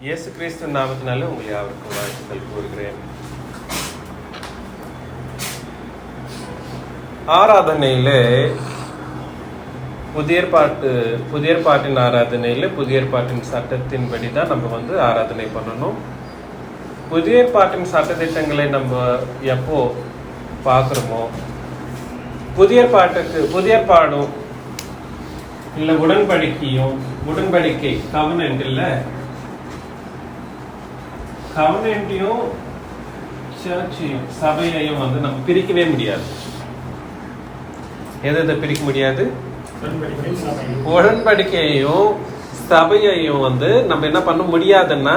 இயேசு கிறிஸ்து நாமத்தினால உங்களை யாருக்கும் வாழ்த்துக்கள் கூறுகிறேன். ஆராதனையில புதிய ஏற்பாட்டின் ஆராதனையில புதிய ஏற்பாட்டின் சட்டத்தின்படி தான் நம்ம ஆராதனை பண்ணணும். புதிய ஏற்பாட்டின் சட்டத்திட்டங்களை நம்ம எப்போ பார்க்குறோமோ, புதிய ஏற்பாடும் இல்லை உடன்படிக்கை கவர்னன்ட் இல்லை, கவர்னன்ட்டையும் சர்ச்சையும் சபையையும் நம்ம பிரிக்கவே முடியாது. எதை பிரிக்க முடியாது? உடன்படிக்கையையும் சபையையும் நம்ம என்ன பண்ண முடியாதுன்னா,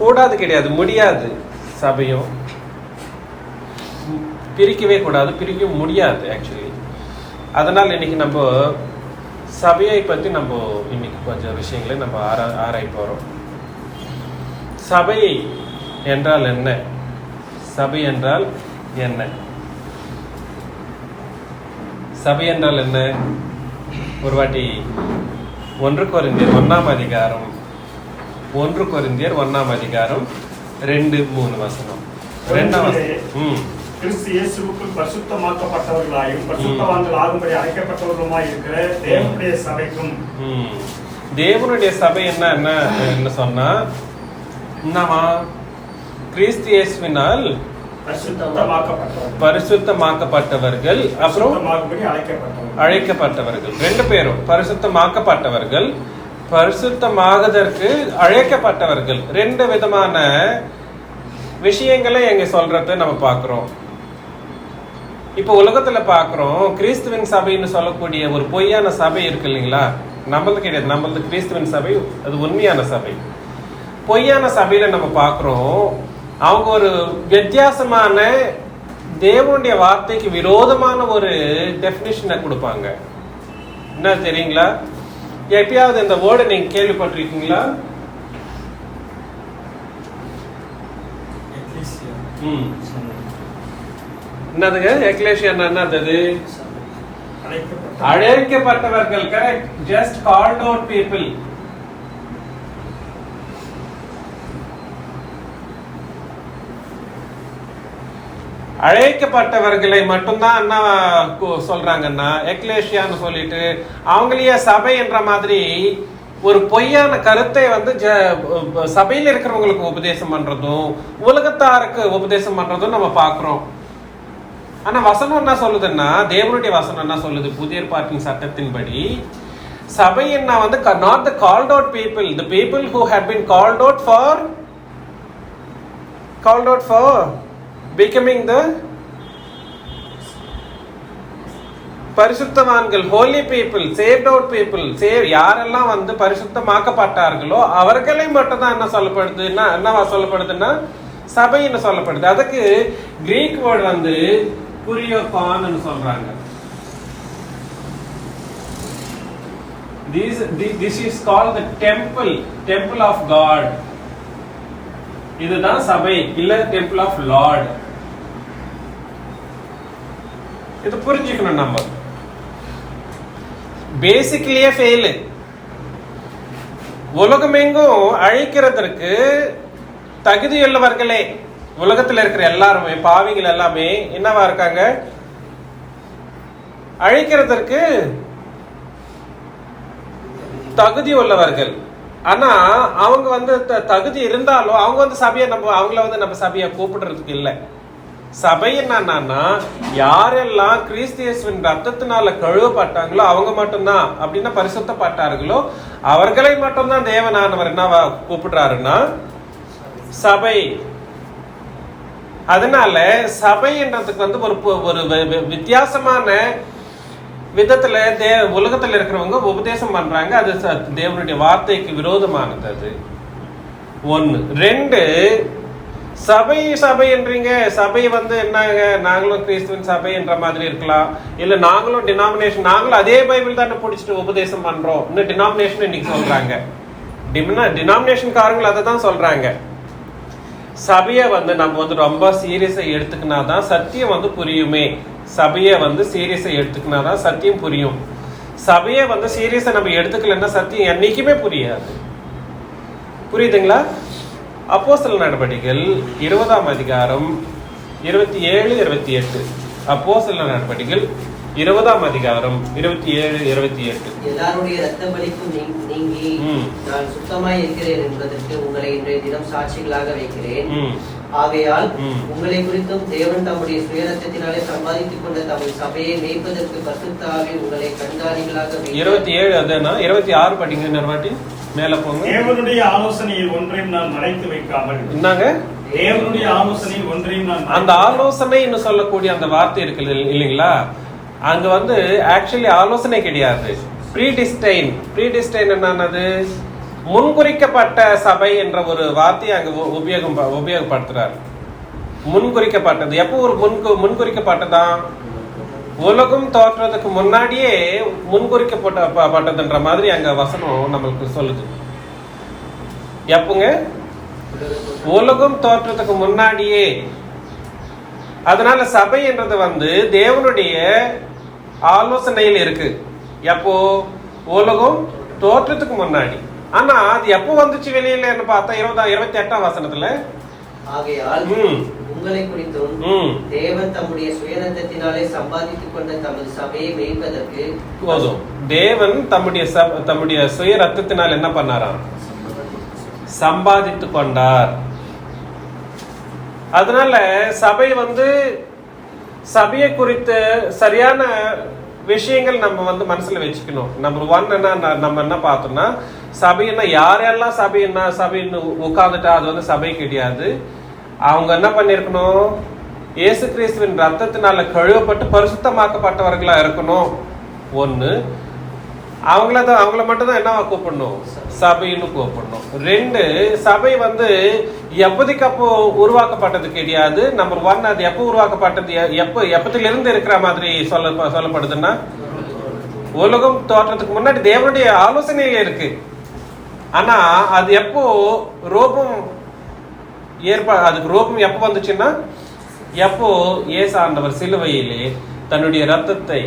கூடாது கிடையாது, முடியாது. சபையும் பிரிக்கவே கூடாது, பிரிக்க முடியாது ஆக்சுவலி. அதனால் இன்னைக்கு நம்ம சபையை பற்றி இன்னைக்கு கொஞ்சம் விஷயங்களை ஆராய போகிறோம். சபை என்றால் என்ன? சபை என்றால் என்ன? சபை என்றால் என்ன? ஒரு வாட்டி 1 கொரிந்தியர் 1 அதிகாரம் 2-3 வசனம். 2 வசனம். கிறிஸ்து இயேசுவுக்குள் பரிசுத்தமாக்கப்பட்டவர்களாயும் பரிசுத்தவான்கள் ஆகும்படி அழைக்கப்பட்டவர்களுமாய் இருக்கிற தேவனுடைய சபைக்கும். தேவனுடைய சபை என்ன சொன்னா, என்னவா? கிறிஸ்து இயேசுவினால் பரிசுத்தமாக்கப்பட்டவர்கள், அப்புறம் அழைக்கப்பட்டவர்கள். 2 பேரும் பரிசுத்தமாக்கப்பட்டவர்கள், பரிசுத்தமாகதற்கு அழைக்கப்பட்டவர்கள். 2 விதமான விஷயங்களை எங்க சொல்றத நம்ம பார்க்கிறோம். இப்ப உலகத்துல பார்க்கிறோம், கிறிஸ்துவின் சபைன்னு சொல்லக்கூடிய ஒரு பொய்யான சபை இருக்கு இல்லைங்களா? நம்மளது கிடையாது. நம்மளது கிறிஸ்துவின் சபை, அது உண்மையான சபை. பொய்யான சபையில நம்ம பார்க்கிறோம், அவங்க ஒரு வித்தியாசமான தேவனுடைய வார்த்தைக்கு விரோதமான ஒரு டெஃபினிஷனை கொடுப்பாங்க. என்ன தெரியுங்களா? எப்பயாவது இந்த வேர்டை நீங்க கேள்விப்பட்டிருக்கீங்களா? என்னதுங்க? எக்லேசியா என்னது? அழைக்கப்பட்டவர்கள். Correct. Just called out people. அழைக்கப்பட்டவர்களை மட்டும்தான் என்ன சொல்றாங்கன்னா எக்லேசியான்னு சொல்லிட்டு அவங்களையே சபை என்ற மாதிரி ஒரு பொய்யான கருத்தை சபையில் இருக்கிறவங்களுக்கு உபதேசம் பண்றதும் உலகத்தாருக்கு உபதேசம் பண்றதும் நம்ம பார்க்கிறோம். ஆனா வசனம் என்ன சொல்லுதுன்னா, தேவனுடைய வசனம் என்ன சொல்லுது? புதிய ஏற்பாட்டின் சட்டத்தின்படி சபை என்ன not the called out people, the people who had been called out for becoming the பரிசுத்தவான்கள், holy people, saved out people. யாரெல்லாம் பரிசுத்தமாக்கப்பட்டார்களோ அவர்களை மட்டும் தான் என்ன சொல்லப்படுதுன்னா சபை என்ன சொல்லப்படுது. அதுக்கு கிரீக் வேர்ட் குறியோகான்னு சொல்றாங்க. This is called the temple of God. இதுதான் சபை, இல்ல டெம்பிள் ஆஃப் லார்ட். இது புரிஞ்சுக்கணும். நம்ம பேசிக்கலியே ஃபெயில். உலகமெங்கும் அழிக்கிறதற்கு தகுதியுள்ளவர்களே, உலகத்தில் இருக்கிற எல்லாருமே, பாவிகள் எல்லாமே என்னவா இருக்காங்க? அழிக்கிறதற்கு தகுதி உள்ளவர்கள். ஆனா அவங்க தகுதி இருந்தாலும் அவங்க சபையை நம்ம சபையை கூப்பிடுறதுக்கு இல்லை. சபை என்னன்னா, யாரெல்லாம் கிறிஸ்து இயேசுவின் ரத்தத்தினால கழுவப்பட்டாங்களோ அவங்க மட்டும்தான், அப்படின்னா பரிசுத்தப்பட்டார்களோ அவர்களை மட்டும்தான் தேவனானவர் என்ன கூப்பிடுறாருன்னா சபை. அதனால சபை என்றதுக்கு ஒரு வித்தியாசமான விதத்துல உலகத்துல இருக்கிறவங்க உபதேசம் பண்றாங்க. அது தேவனுடைய வார்த்தைக்கு விரோதமானது. அது 1. 2, சபை என்றீங்க. சபை என்னங்க, நாங்களும் கிறிஸ்துவின் சபை என்ற மாதிரி இருக்கலாம், இல்ல நாங்களும் டினாமினேஷன், நாங்களும் அதே பைபிள் தானே பிடிச்சிட்டு உபதேசம் பண்றோம். இன்னும் டினாமினேஷன் இன்னைக்கு சொல்றாங்க. டினாமினேஷன் காரங்கள் அதை தான் சொல்றாங்க. சபையை நம்ம ரொம்ப சீரியஸா எடுத்துக்கினாதான் சத்தியம் புரியுமே. சபையை சீரியஸா எடுத்துக்கினாதான் சத்தியம் புரியும். சபையை சீரியஸா நம்ம எடுத்துக்கலன்னா சத்தியம் என்னைக்குமே புரியாது. புரியுதுங்களா? அப்போஸ்தலர் நடபடிகள் 20ஆம் அதிகாரம் 27, 28. அப்போஸ்தலர் நடபடிகள் 20ஆம் அதிகாரம் 27, 28. எல்லாருடைய இரத்த பலிக்கும் நீங்கி நான் சுத்தமாய் இருக்கிறேன் என்பதற்கு உங்களை இன்றைய தினம் சாட்சிகளாக வைக்கிறேன். ஆகையால் உங்களை குறித்தும் தேவன் தம்முடைய சுயரத்தத்தினாலே சம்பாதித்துக் கொண்ட தமது சபையை மேய்ப்பதற்கு பரிசுத்த ஆவி உங்களை கண்காணிகளாக 27 அதுனா 26 படிங்க நர்வாட்டி மேல போங்க. தேவனுடைய ஆலோசனையில் ஒன்றையும் நான் மறைத்து வைக்காமல். என்னங்க? தேவனுடைய ஆலோசனையில் ஒன்றையும் நான் அந்த ஆலோசனைன்னு சொல்லக்கூடிய அந்த வார்த்தை இருக்கு இல்லைங்களா? அங்க வந்து ஆக்சுவலி ஆலோசனை கிடையாது. ப்ரீடிஸ்டைன் என்னது? முன்குறிக்கப்பட்ட சபை என்ற ஒரு வார்த்தையை அங்க உபயோகப்படுத்துறார். முன்குறிக்கப்பட்டது. எப்போ ஒரு முன்குறிக்கப்பட்டதான்? உலகம் தோற்றதுக்கு முன்னாடியே முன்குறிக்கப்பட்டதுன்ற மாதிரி அங்க வசனம் நம்மளுக்கு சொல்லுது. எப்பங்க? உலகம் தோற்றத்துக்கு முன்னாடியே. அதனால சபை என்றது வந்து தேவனுடைய ஆலோசனையில் இருக்கு. எப்போ? உலகம் தோற்றத்துக்கு முன்னாடி. ஆனா அது எப்போ வந்துச்சு வெளியில பார்த்தா 28ஆம் வசனத்துல, ஆகையால் உங்களை குறித்தும் தேவன் தம்முடைய சுயரத்தத்தினாலே சம்பாதித்துக் கொண்ட தமது சபையை மேய்ப்பதற்கு போதும். தேவன் தம்முடைய சுய ரத்தத்தினால் என்ன பண்ணாராம்? சம்பாதித்து கொண்டார். அதனால சபை வந்து சபையை குறித்த சரியான விஷயங்கள் நம்ம வந்து மனசுல வச்சுக்கணும். நம்பர் 1 என்ன நம்ம என்ன பார்த்தோம்னா, சபைன்னா யாரெல்லாம் சபைன்னு உட்கார்ந்துட்டா அது வந்து சபை கிடையாது. அவங்க என்ன பண்ணிருக்கணும்? இயேசு கிறிஸ்துவின் ரத்தத்தினால கழுவப்பட்டு பரிசுத்தமாக்கப்பட்டவர்களா இருக்கணும். 1. அவங்கள மட்டும் தான் என்ன கூப்பிடணும்? சபைன்னு கூப்பிடணும். 2, சபை வந்து எப்போதைக்கு அப்போ உருவாக்கப்பட்டது கிடையாது. நம்பர் 1, அது எப்போ உருவாக்கப்பட்டது? எப்பத்திலிருந்து இருக்கிற மாதிரி சொல்லப்படுதுன்னா, உலகம் தோற்றத்துக்கு முன்னாடி தேவனுடைய ஆலோசனையில இருக்கு. ஆனா அது எப்போ அதுக்கு ரூபம் எப்போ வந்துச்சுன்னா, எப்போ இயேசாண்டவர் சிலுவையிலே தன்னுடைய ரத்தத்தை,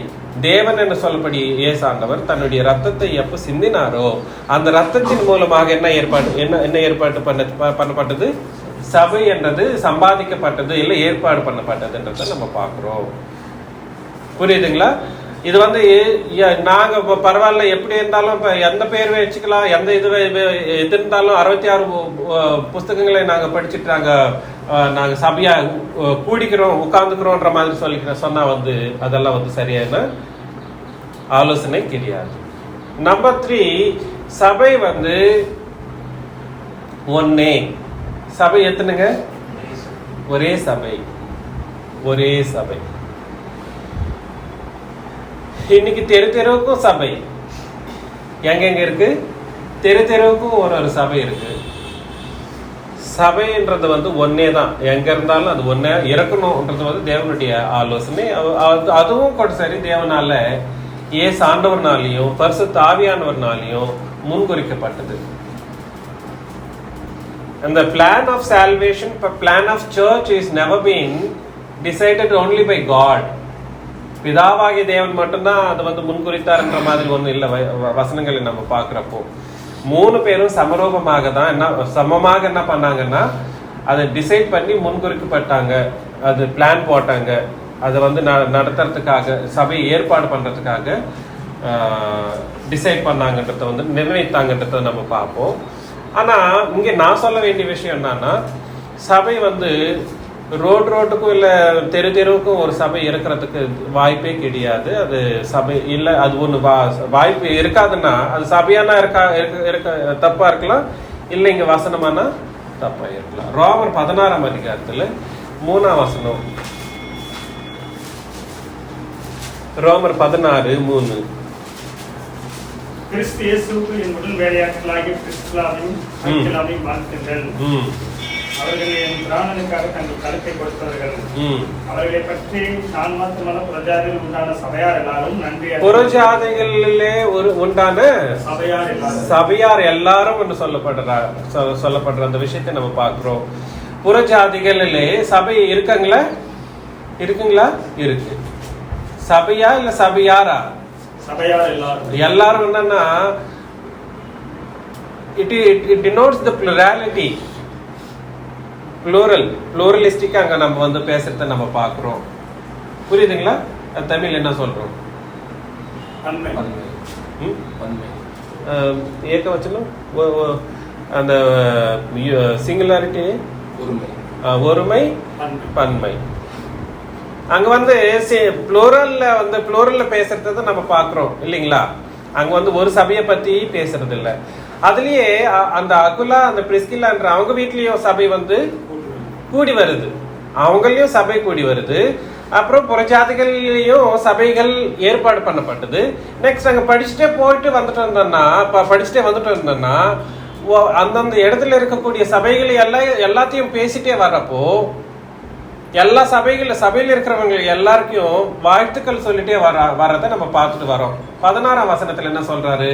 தேவன் என்று சொல்லப்படி இயேசாண்டவர் தன்னுடைய ரத்தத்தை எப்ப சிந்தினாரோ அந்த ரத்தத்தின் மூலமாக என்ன ஏற்பாடு பண்ணப்பட்டது? சபை என்றது சம்பாதிக்கப்பட்டது, இல்ல ஏற்பாடு பண்ணப்பட்டதுன்றத நம்ம பார்க்கிறோம். புரியுதுங்களா? இது வந்து நாங்க பரவாயில்ல, எப்படி இருந்தாலும் எந்த பேர் வச்சுக்கலாம், எந்த இது இருந்தாலும் 66 புஸ்தகங்களை நாங்க படிச்சுட்டு நாங்க சபையா கூடிக்கிறோம், உட்கார்ந்துக்கிறோன்ற மாதிரி சொன்னா வந்து அதெல்லாம் வந்து சரியான ஆலோசனை கிடையாது. நம்பர் 3, சபை வந்து ஒன்னே. சபை எத்தனைங்க? ஒரே சபை. இன்னைக்கு தெருவுக்கும் சபை எங்க இருக்கு? தெருவுக்கும் ஒரு சபை இருக்கு. சபைன்றது வந்து ஒன்னே தான். எங்க இருந்தாலும் அது ஒன்னே இருக்கணும்ன்றது வந்து தேவனுடைய ஆலோசனை. அதுவும் கூட சரி, தேவனால இயேசு ஆண்டவர்னாலையும் பரிசுத்த ஆவியானவர்னாலையும் முன்குறிக்கப்பட்டது. அந்த plan of salvation, plan of church is never been decided only by God. பிதாவாகிய தேவன் மட்டும்தான் அது வந்து முன்குறித்தார்ன்ற மாதிரி ஒண்ணு இல்ல. வசனங்களை நம்ம பாக்குறப்போ 3 பேரும் சமமாக என்ன பண்ணாங்கன்னா, அதை டிசைட் பண்ணி முன்குறிக்கப்பட்டாங்க. அது பிளான் போட்டாங்க. அதை வந்து நடத்துறதுக்காக, சபையை ஏற்பாடு பண்றதுக்காக டிசைட் பண்ணாங்கன்றத வந்து நிர்ணயித்தாங்கன்றத நம்ம பார்ப்போம். ஆனா இங்க நான் சொல்ல வேண்டிய விஷயம் என்னன்னா, சபை வந்து ரோட்டுக்கும் இல்ல தெருவுக்கும் ஒரு சபை இருக்கிறதுக்கு வாய்ப்பே கிடையாது. அது சபை இல்ல, அது ஒண்ணு வாய்ப்பு இருக்காதுன்னா அது சபையானா இருக்க தப்பா இருக்கலாம், இல்ல இங்க வசனமானா தப்பா இருக்கலாம். ரோமர் 16ஆம் அதிகாரத்துல 3ஆம் வசனம். ரோமர் 16:3. கிறிஸ்து இயேசுவுக்கு என் முதல் வேலையாட்களாகிய கிறிஸ்துவாவையும் வாழ்த்துங்கள். அவர்கள் என் பிராணனுக்காக தங்கள் கருத்தை கொடுத்தவர்கள். அவர்களை பற்றி நான் மாத்திரமல்ல, புறஜாதியில் உண்டான சபையார் எல்லாரும் நன்றி. புறஜாதிகளிலே உண்டான சபையார் எல்லாரும் என்று சொல்லப்படுற அந்த விஷயத்தை நம்ம பார்க்கிறோம். புறஜாதிகளிலே சபை இருக்குங்களா? இருக்கு. சபையா இல்ல சபையாரா? சபையார் எல்லாரும். என்னன்னா it denotes the plurality. Pluralistic அங்க நம்ம வந்து பேசுறத நம்ம பார்க்கிறோம். புரியுதுங்களா? தமிழ் என்ன சொல்றோம்? பன்மை. ஏகவச்சனம் அந்த சிங்குலாரிட்டி ஒருமை பன்மை. அங்க வந்து புளூரல்ல பேசுறத நம்ம பார்க்கிறோம் இல்லைங்களா? அங்க வந்து ஒரு சபையை பத்தி பேசுறது இல்ல. அதுலயே அந்த அகுலா அந்த பிரிஸ்கில்லான்ற அவங்க வீட்லயும் சபை வந்து கூடி வருது, அவங்களையும் சபை கூடி வருது. அப்புறம் புறஜாதிகள்லயும் சபைகள் ஏற்பாடு பண்ணப்பட்டது. நெக்ஸ்ட் அங்க படிச்சுட்டே வந்துட்டு இருந்தோம்னா அந்தந்த இடத்துல இருக்கக்கூடிய சபைகள் எல்லாத்தையும் பேசிட்டே வர்றப்போ எல்லா சபையில இருக்கிறவங்க எல்லாருக்கும் வாழ்த்துக்கள் சொல்லிட்டே வர்றதை நம்ம பார்த்துட்டு வரோம். 16ஆம் வசனத்துல என்ன சொல்றாரு?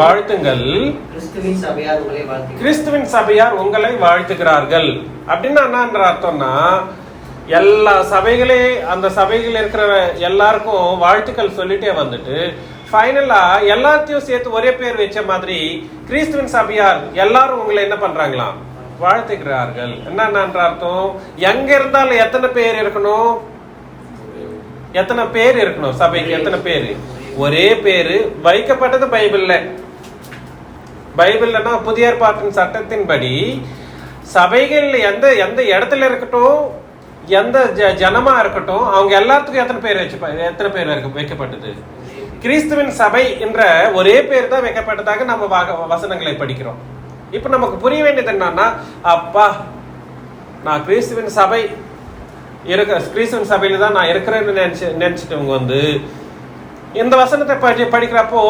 வாழ்த்துங்கள், கிறிஸ்துவின் சபையார் உங்களை வாழ்த்துகிறார்கள். அப்படின்னா என்ன அர்த்தம்னா, எல்லா சபைகளே அந்த சபைகள் இருக்கிற எல்லாருக்கும் வாழ்த்துக்கள் சொல்லிட்டே வந்துட்டு ஃபைனலா எல்லாத்தையும் சேர்த்து ஒரே பேர் வச்ச மாதிரி கிறிஸ்துவின் சபையார் எல்லாரும் உங்களை என்ன பண்றாங்களாம்? வாழ்த்துகிறார்கள். என்ன அர்த்தம்? எங்க இருந்தாலும் எத்தனை பேர் இருக்கணும்? எத்தனை பேர் இருக்கணும்? சபைக்கு எத்தனை பேரு? ஒரே பேரு வைக்கப்பட்டது பைபிள்னா புதிய ஏற்பாட்டின் சட்டத்தின்படி சபைகள் எந்த இடத்துல இருக்கட்டும், எந்த ஜனமா இருக்கட்டும், அவங்க எல்லாத்துக்கும் எத்தனை பேர் வைக்கப்பட்டது? கிறிஸ்துவின் சபை என்ற ஒரே பேர் தான் வைக்கப்பட்டதாக நம்ம வசனங்களை படிக்கிறோம். இப்ப நமக்கு புரிய வேண்டியது என்னன்னா, அப்பா நான் கிறிஸ்துவின் சபையில தான் நான் இருக்கிறேன்னு நினைச்சிட்டவங்க வந்து இந்த வசனத்தை படிக்கிறப்போ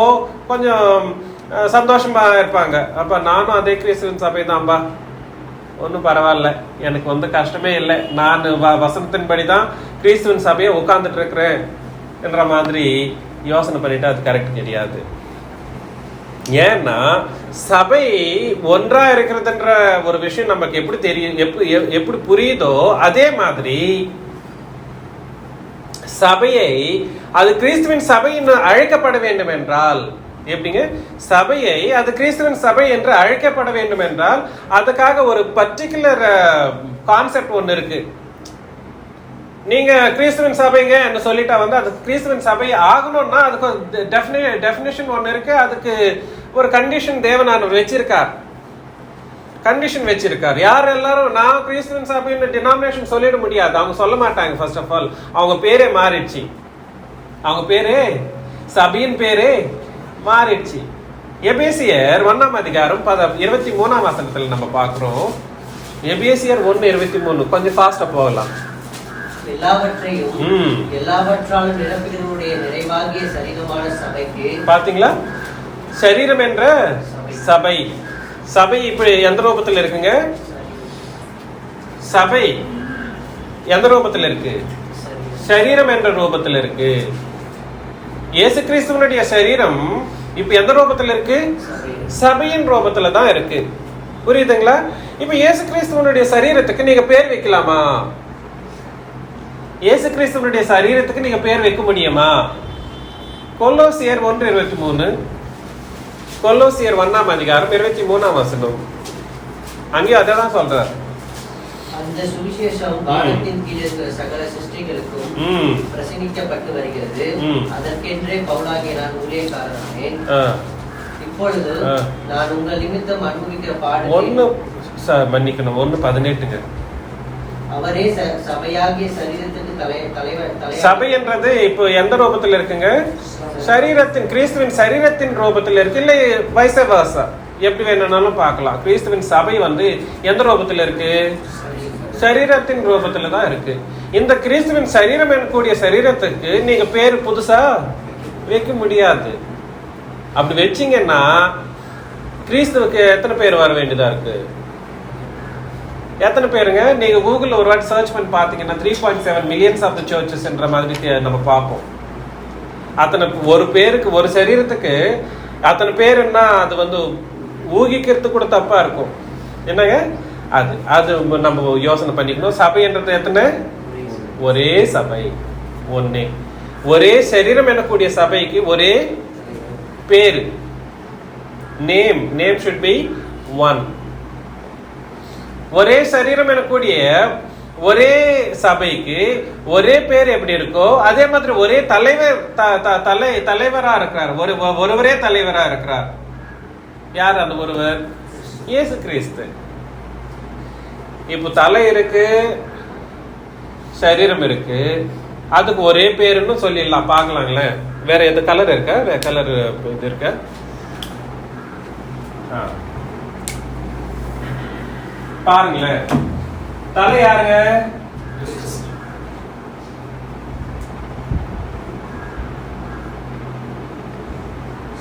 கொஞ்சம் சந்தோஷமா இருப்பாங்க. அப்ப நானும் அதே கிறிஸ்துவின் சபை தான்பா, ஒன்றும் பரவாயில்ல, எனக்கு வந்து கஷ்டமே இல்லை, நான் வசனத்தின்படி தான் கிறிஸ்துவின் சபையை உட்கார்ந்துட்டு இருக்கிறேன் என்ற மாதிரி யோசனை பண்ணிட்டு அது கரெக்ட் கிடையாது. ஏன்னா சபை ஒன்றா இருக்கிறதுன்ற ஒரு விஷயம் நமக்கு எப்படி தெரியும், எப்படி புரியுதோ அதே மாதிரி சபையை அது கிறிஸ்துவின் சபை என்று அழைக்கப்பட வேண்டும் என்றால், எப்படிங்க சபையை அது கிறிஸ்துவின் சபை என்று அழைக்கப்பட வேண்டும் என்றால் அதுக்காக ஒரு பர்டிகுலர் கான்செப்ட் ஒன்று இருக்கு. நீங்க கிறிஸ்துவின் சபைங்க என்ன சொல்லிட்டா வந்து அது கிறிஸ்துவின் சபை ஆகணும்னா அதுக்கு டெஃபினிஷன் ஒன்று இருக்கு. அதுக்கு ஒரு கண்டிஷன் தேவனானவர் வச்சிருக்கார். யார் எல்லாரும் நான் கிறிஸ்துவின் சபைன்னு டினாமினேஷன் சொல்லிட முடியாது, அவங்க சொல்ல மாட்டாங்க. ஃபர்ஸ்ட் ஆஃப் ஆல் அவங்க பேரே மாறிடுச்சு, அவங்க பேரே சபையின் பேரே மாறிடுச்சு. எபேசியர் 1ஆம் அதிகாரம் 23ஆம் வசனத்துல நம்ம பார்க்கிறோம். எபேசியர் 1:23 கொஞ்சம் ஃபாஸ்டா போகலாம். எல்லாவற்றாலும் நிரப்புகிறவருடைய நிறைவாகிய சரீரமான சபைக்கு, பாத்தீங்களா, சரீரம் என்ற சபை இப்ப எந்த ரூபத்தில் இருக்குங்க? சபை எந்த ரூபத்தில் இருக்கு? சரீரம் என்ற ரூபத்தில் இருக்கு. இயேசு கிறிஸ்துவனுடைய சரீரம் இப்ப எந்த ரூபத்தில் இருக்கு? சபையின் ரூபத்துல தான் இருக்கு. புரியுதுங்களா? இப்ப இயேசு கிறிஸ்துவனுடைய சரீரத்துக்கு நீங்க பேர் வைக்கலாமா? இயேசு கிறிஸ்துவனுடைய சரீரத்துக்கு நீங்க பேர் வைக்க முடியுமா? கொலோசியர் 1:23, கொலோசியர் 1ஆம் அதிகாரம் 23ஆம் வசனம். அங்கேயும் அதான் சொல்றார். அந்த சுவிசேஷம் வானத்தின் கீழ் இருக்கிற சகல சிருஷ்டிகளுக்கும் பிரசங்கிக்கப்பட்டு வருகிறது. அதற்கென்றே பவுலாகிய நான் ஊழியக்காரனானேன். இப்பொழுது நான் உங்கள் நிமித்தம் அனுபவிக்கிற மன்னிக்கணும் 1:18. அவரே சபையாகிய சரீரத்துக்கு தலைவர். சபை என்றது இப்போ எந்த ரூபத்தில் இருக்குங்க? சரீரத்தின் கிறிஸ்துவின் சரீரத்தின் ரூபத்தில் இருக்கு. இல்லை வைஸ் வெர்சா, எப்படி வேணும்னாலும் பார்க்கலாம். கிறிஸ்துவின் சபை வந்து எந்த ரூபத்தில் இருக்கு? சரீரத்தின் ரூபத்துல தான் இருக்கு. இந்த கிறிஸ்துவின் சரீரம் எனக்கூடிய சரீரத்துக்கு நீங்க பேர் புதுசா வைக்க முடியாது. அப்படி வச்சீங்கன்னா கிறிஸ்துவுக்கு எத்தனை பேர் வர வேண்டியதா இருக்கு? எத்தனை பேருங்க? நீங்க கூகுள்ல ஒரு வாட்டி சர்ச் பண்ணி பாத்தீங்கன்னா 3.7 மில்லியன்ஸ் ஆஃப் த சர்ச்சஸ் என்ற மாதிரி நம்ம பார்ப்போம். அத்தனை ஒரு பேருக்கு, ஒரு சரீரத்துக்கு அத்தனை பேருன்னா அது வந்து ஊகிக்கிறது கூட தப்பா இருக்கும். என்னங்க அது நம்ம யோசனை பண்ணிக்கணும். சபை என்றது எத்தனை? ஒரே சபை, ஒன்னே, ஒரே சரீரம் எனக்கூடிய சபைக்கு ஒரே பேரு. Name should be one. ஒரே சரீரம் எனக்கூடிய ஒரே சபைக்கு ஒரே பேர் எப்படி இருக்கோ அதே மாதிரி ஒரே தலைவர் தலைவரா இருக்கிறார். ஒருவரே தலைவரா இருக்கிறார். யார் அந்த ஒருவர்? இயேசு கிறிஸ்து. இப்போ தலை இருக்கு, சரீரம் இருக்கு, அதுக்கு ஒரே பேருன்னு சொல்லிடலாம். பார்க்கலாங்களே, வேற எந்த கலர் இருக்க? வேற கலர் இது இருக்க? பாருங்களேன், தலை யாருங்க?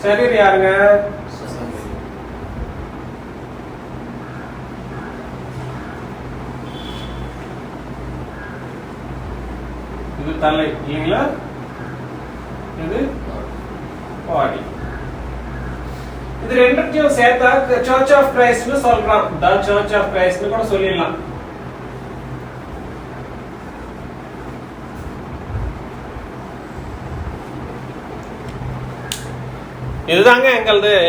சரீரம் யாருங்க? இது தலை இல்லைங்களா? இது பாடி. இது ரெண்டுத்தையும் சேர்த்தா சர்ச் ஆஃப் கிரைஸ்ட்னு சொல்றான். தி சர்ச் ஆஃப் கிரைஸ்ட்னு கூட சொல்லிடலாம். இதுதாங்க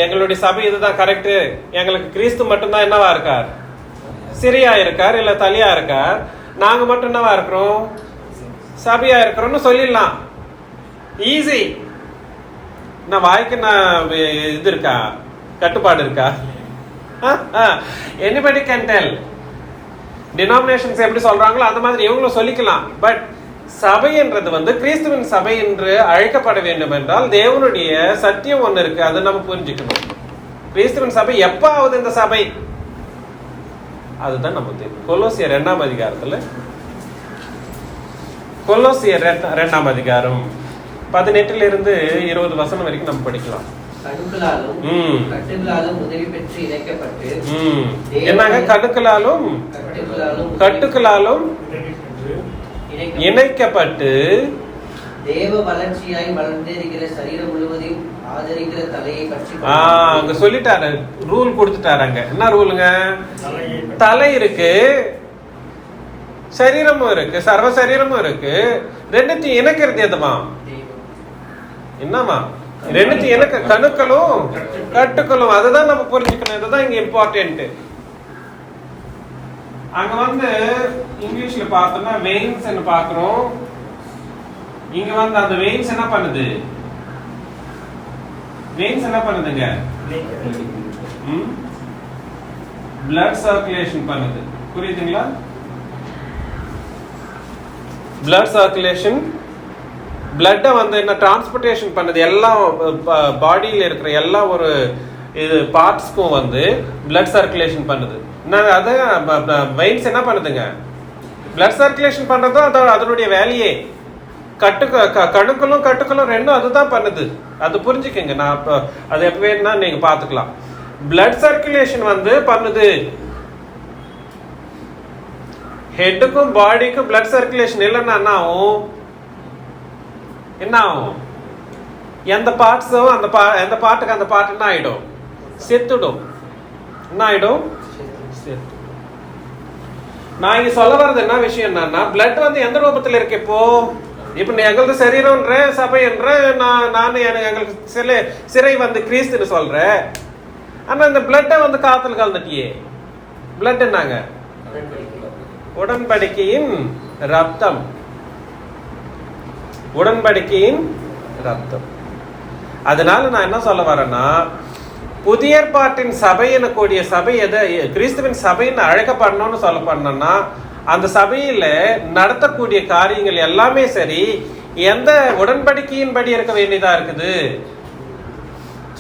எங்களுடைய சபை, இதுதான் கரெக்ட். எங்களுக்கு கிறிஸ்து மட்டும்தான் என்னவா இருக்கார்? சிறியா இருக்கார், இல்ல தலையா இருக்கார். நாங்க மட்டும் என்னவா இருக்கிறோம்? சபையா இருக்கிறோம்னு சொல்லிடலாம். ஈஸி. நான் வாய்க்கு நான் இது இருக்கா, கட்டுப்பாடு இருக்கா? Anybody can tell. டினாமினேஷன்ஸ் எப்படி சொல்றாங்களோ அந்த மாதிரி இவங்களும் சொல்லிக்கலாம். பட் சபை என்றது கிறிஸ்துவின் சபை என்று அழைக்கப்பட வேண்டும் என்றால் தேவனுடைய சத்தியம் ஒண்ணு இருக்கு, அதை நம்ம புரிஞ்சுக்கணும். கிறிஸ்துவின் சபை எப்ப ஆகுது இந்த சபை? அதுதான் நமக்கு தெரியும். கொலோசியர் 2ஆம் அதிகாரத்துல, கொலோசியர் 2ஆம் அதிகாரம் 18-20 வசனம் வரைக்கும் நம்ம படிக்கலாம். என்னங்க? கடுக்களாலும் கட்டுக்களாலும் இணைக்கப்பட்டு தேவ வளர்ச்சியாய் வளர்ந்திருக்கிற சரீரம் முழுவதையும் ஆதரிக்கிற தலையை பற்றி அங்க சொல்லிட்டாரு, ரூல் கொடுத்துட்டாருங்க. என்ன ரூலுங்க? தலை இருக்கு, சரீரமும் இருக்கு, சர்வ சரீரமும் இருக்கு. ரெண்டுத்தையும் இணைக்கிறது எதுமா? என்னமா? ரெண்டுத்தையும் இணைக்க கணுக்களும் கட்டுக்களும். அதுதான் நம்ம புரிஞ்சுக்கணும். இதுதான் இங்க இம்பார்ட்டன்ட். அங்க இங்கிலீஷ்ல பார்த்தோம்னா வெயின்ஸ் பாக்குறோம். இங்க அந்த வெயின்ஸ் என்ன பண்ணுது? வெயின்ஸ் என்ன பண்ணுதுங்க? பிளட் சர்க்குலேஷன் பண்ணுது. புரியுதுங்களா? பிளட் சர்க்குலேஷன், பிளட்டை என்ன டிரான்ஸ்போர்டேஷன் பண்ணுது. எல்லாம் பாடியில் இருக்கிற எல்லா ஒரு இது பார்ட்ஸ்க்கும் பிளட் சர்க்குலேஷன் பண்ணுது. அது வெயின்ஸ் என்ன பண்ணுதுங்க? பிளட் சர்க்குலேஷன் பண்றதும் அதனுடைய வேலையே. கணுக்களும் கட்டுக்களும் ரெண்டும் அதுதான் பண்ணுது. அது புரிஞ்சுக்கங்க. நான் அது எப்ப வேணும்னா நீங்க பாத்துக்கலாம். பிளட் சர்க்குலேஷன் பண்ணுது. ஹெட்டுக்கும் பாடிக்கும் பிளட் சர்க்குலேஷன் இல்லைன்னா என்ன ஆகும்? எந்த பார்ட்ஸோ எந்த பாட்டுக்கு அந்த பாட்டு என்ன ஆயிடும்? செத்துடும். என்ன ஆயிடும்? செத்து. நான் இங்க சொல்ல வர்றது என்ன விஷயம் என்னன்னா, பிளட் எந்த ரூபத்துல இருக்கு? இப்ப எங்களது சரீரம்ன்ற சபை என்ற நான் எங்களுக்கு சிறை கிறிஸ்துன்னு சொல்றேன். ஆனா இந்த பிளட்டை காத்துல கலந்துட்டியே. பிளட் என்னங்க? உடன்படிக்கையின் ரத்தம். உடன்படிக்கையின் ரத்தம். அதனால நான் என்ன சொல்ல வரேன்னா, புதிய ஏற்பாட்டின் சபை எனக்கூடிய சபை எதை கிறிஸ்துவின் சபைன்னு அழைக்கப்படணும்னு சொல்ல பண்ணா, அந்த சபையில நடத்தக்கூடிய காரியங்கள் எல்லாமே சரி எந்த உடன்படிக்கையின்படி இருக்க வேண்டியதா இருக்குது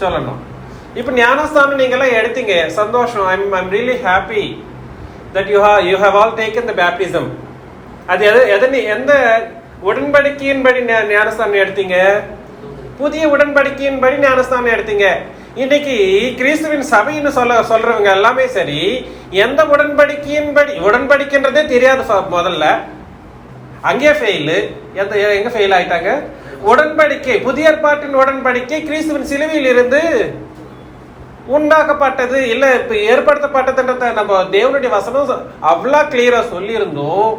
சொல்லணும். இப்ப ஞானஸ்தானம் நீங்க எல்லாம் எடுத்தீங்க, சந்தோஷம். I'm really happy that you have all taken the baptism. அது எந்த உடன்படிக்கையின்படி ஞானஸ்தானம் எடுத்தீங்க? புதிய உடன்படிக்கையின்படி ஞானஸ்தானம் எடுத்தீங்க. இன்னைக்கு கிறிஸ்துவின் சபைன்னு சொல்றவங்க எல்லாமே சரி எந்த உடன்படிக்கையின்படி, உடன்படிக்கைன்றதே தெரியாது முதல்ல. அங்கே ஃபெயிலு. எங்க ஃபெயில் ஆயிட்டாங்க? உடன்படிக்கை, புதிய ஏற்பாட்டின் உடன்படிக்கை கிறிஸ்துவின் சிலுவையில் இருந்து உண்டாக்கப்பட்டது இல்ல இப்ப ஏற்படுத்தப்பட்டதுன்றத நம்ம தேவனுடைய வசனம் அவ்வளவு கிளியரா சொல்லி இருந்தோம்.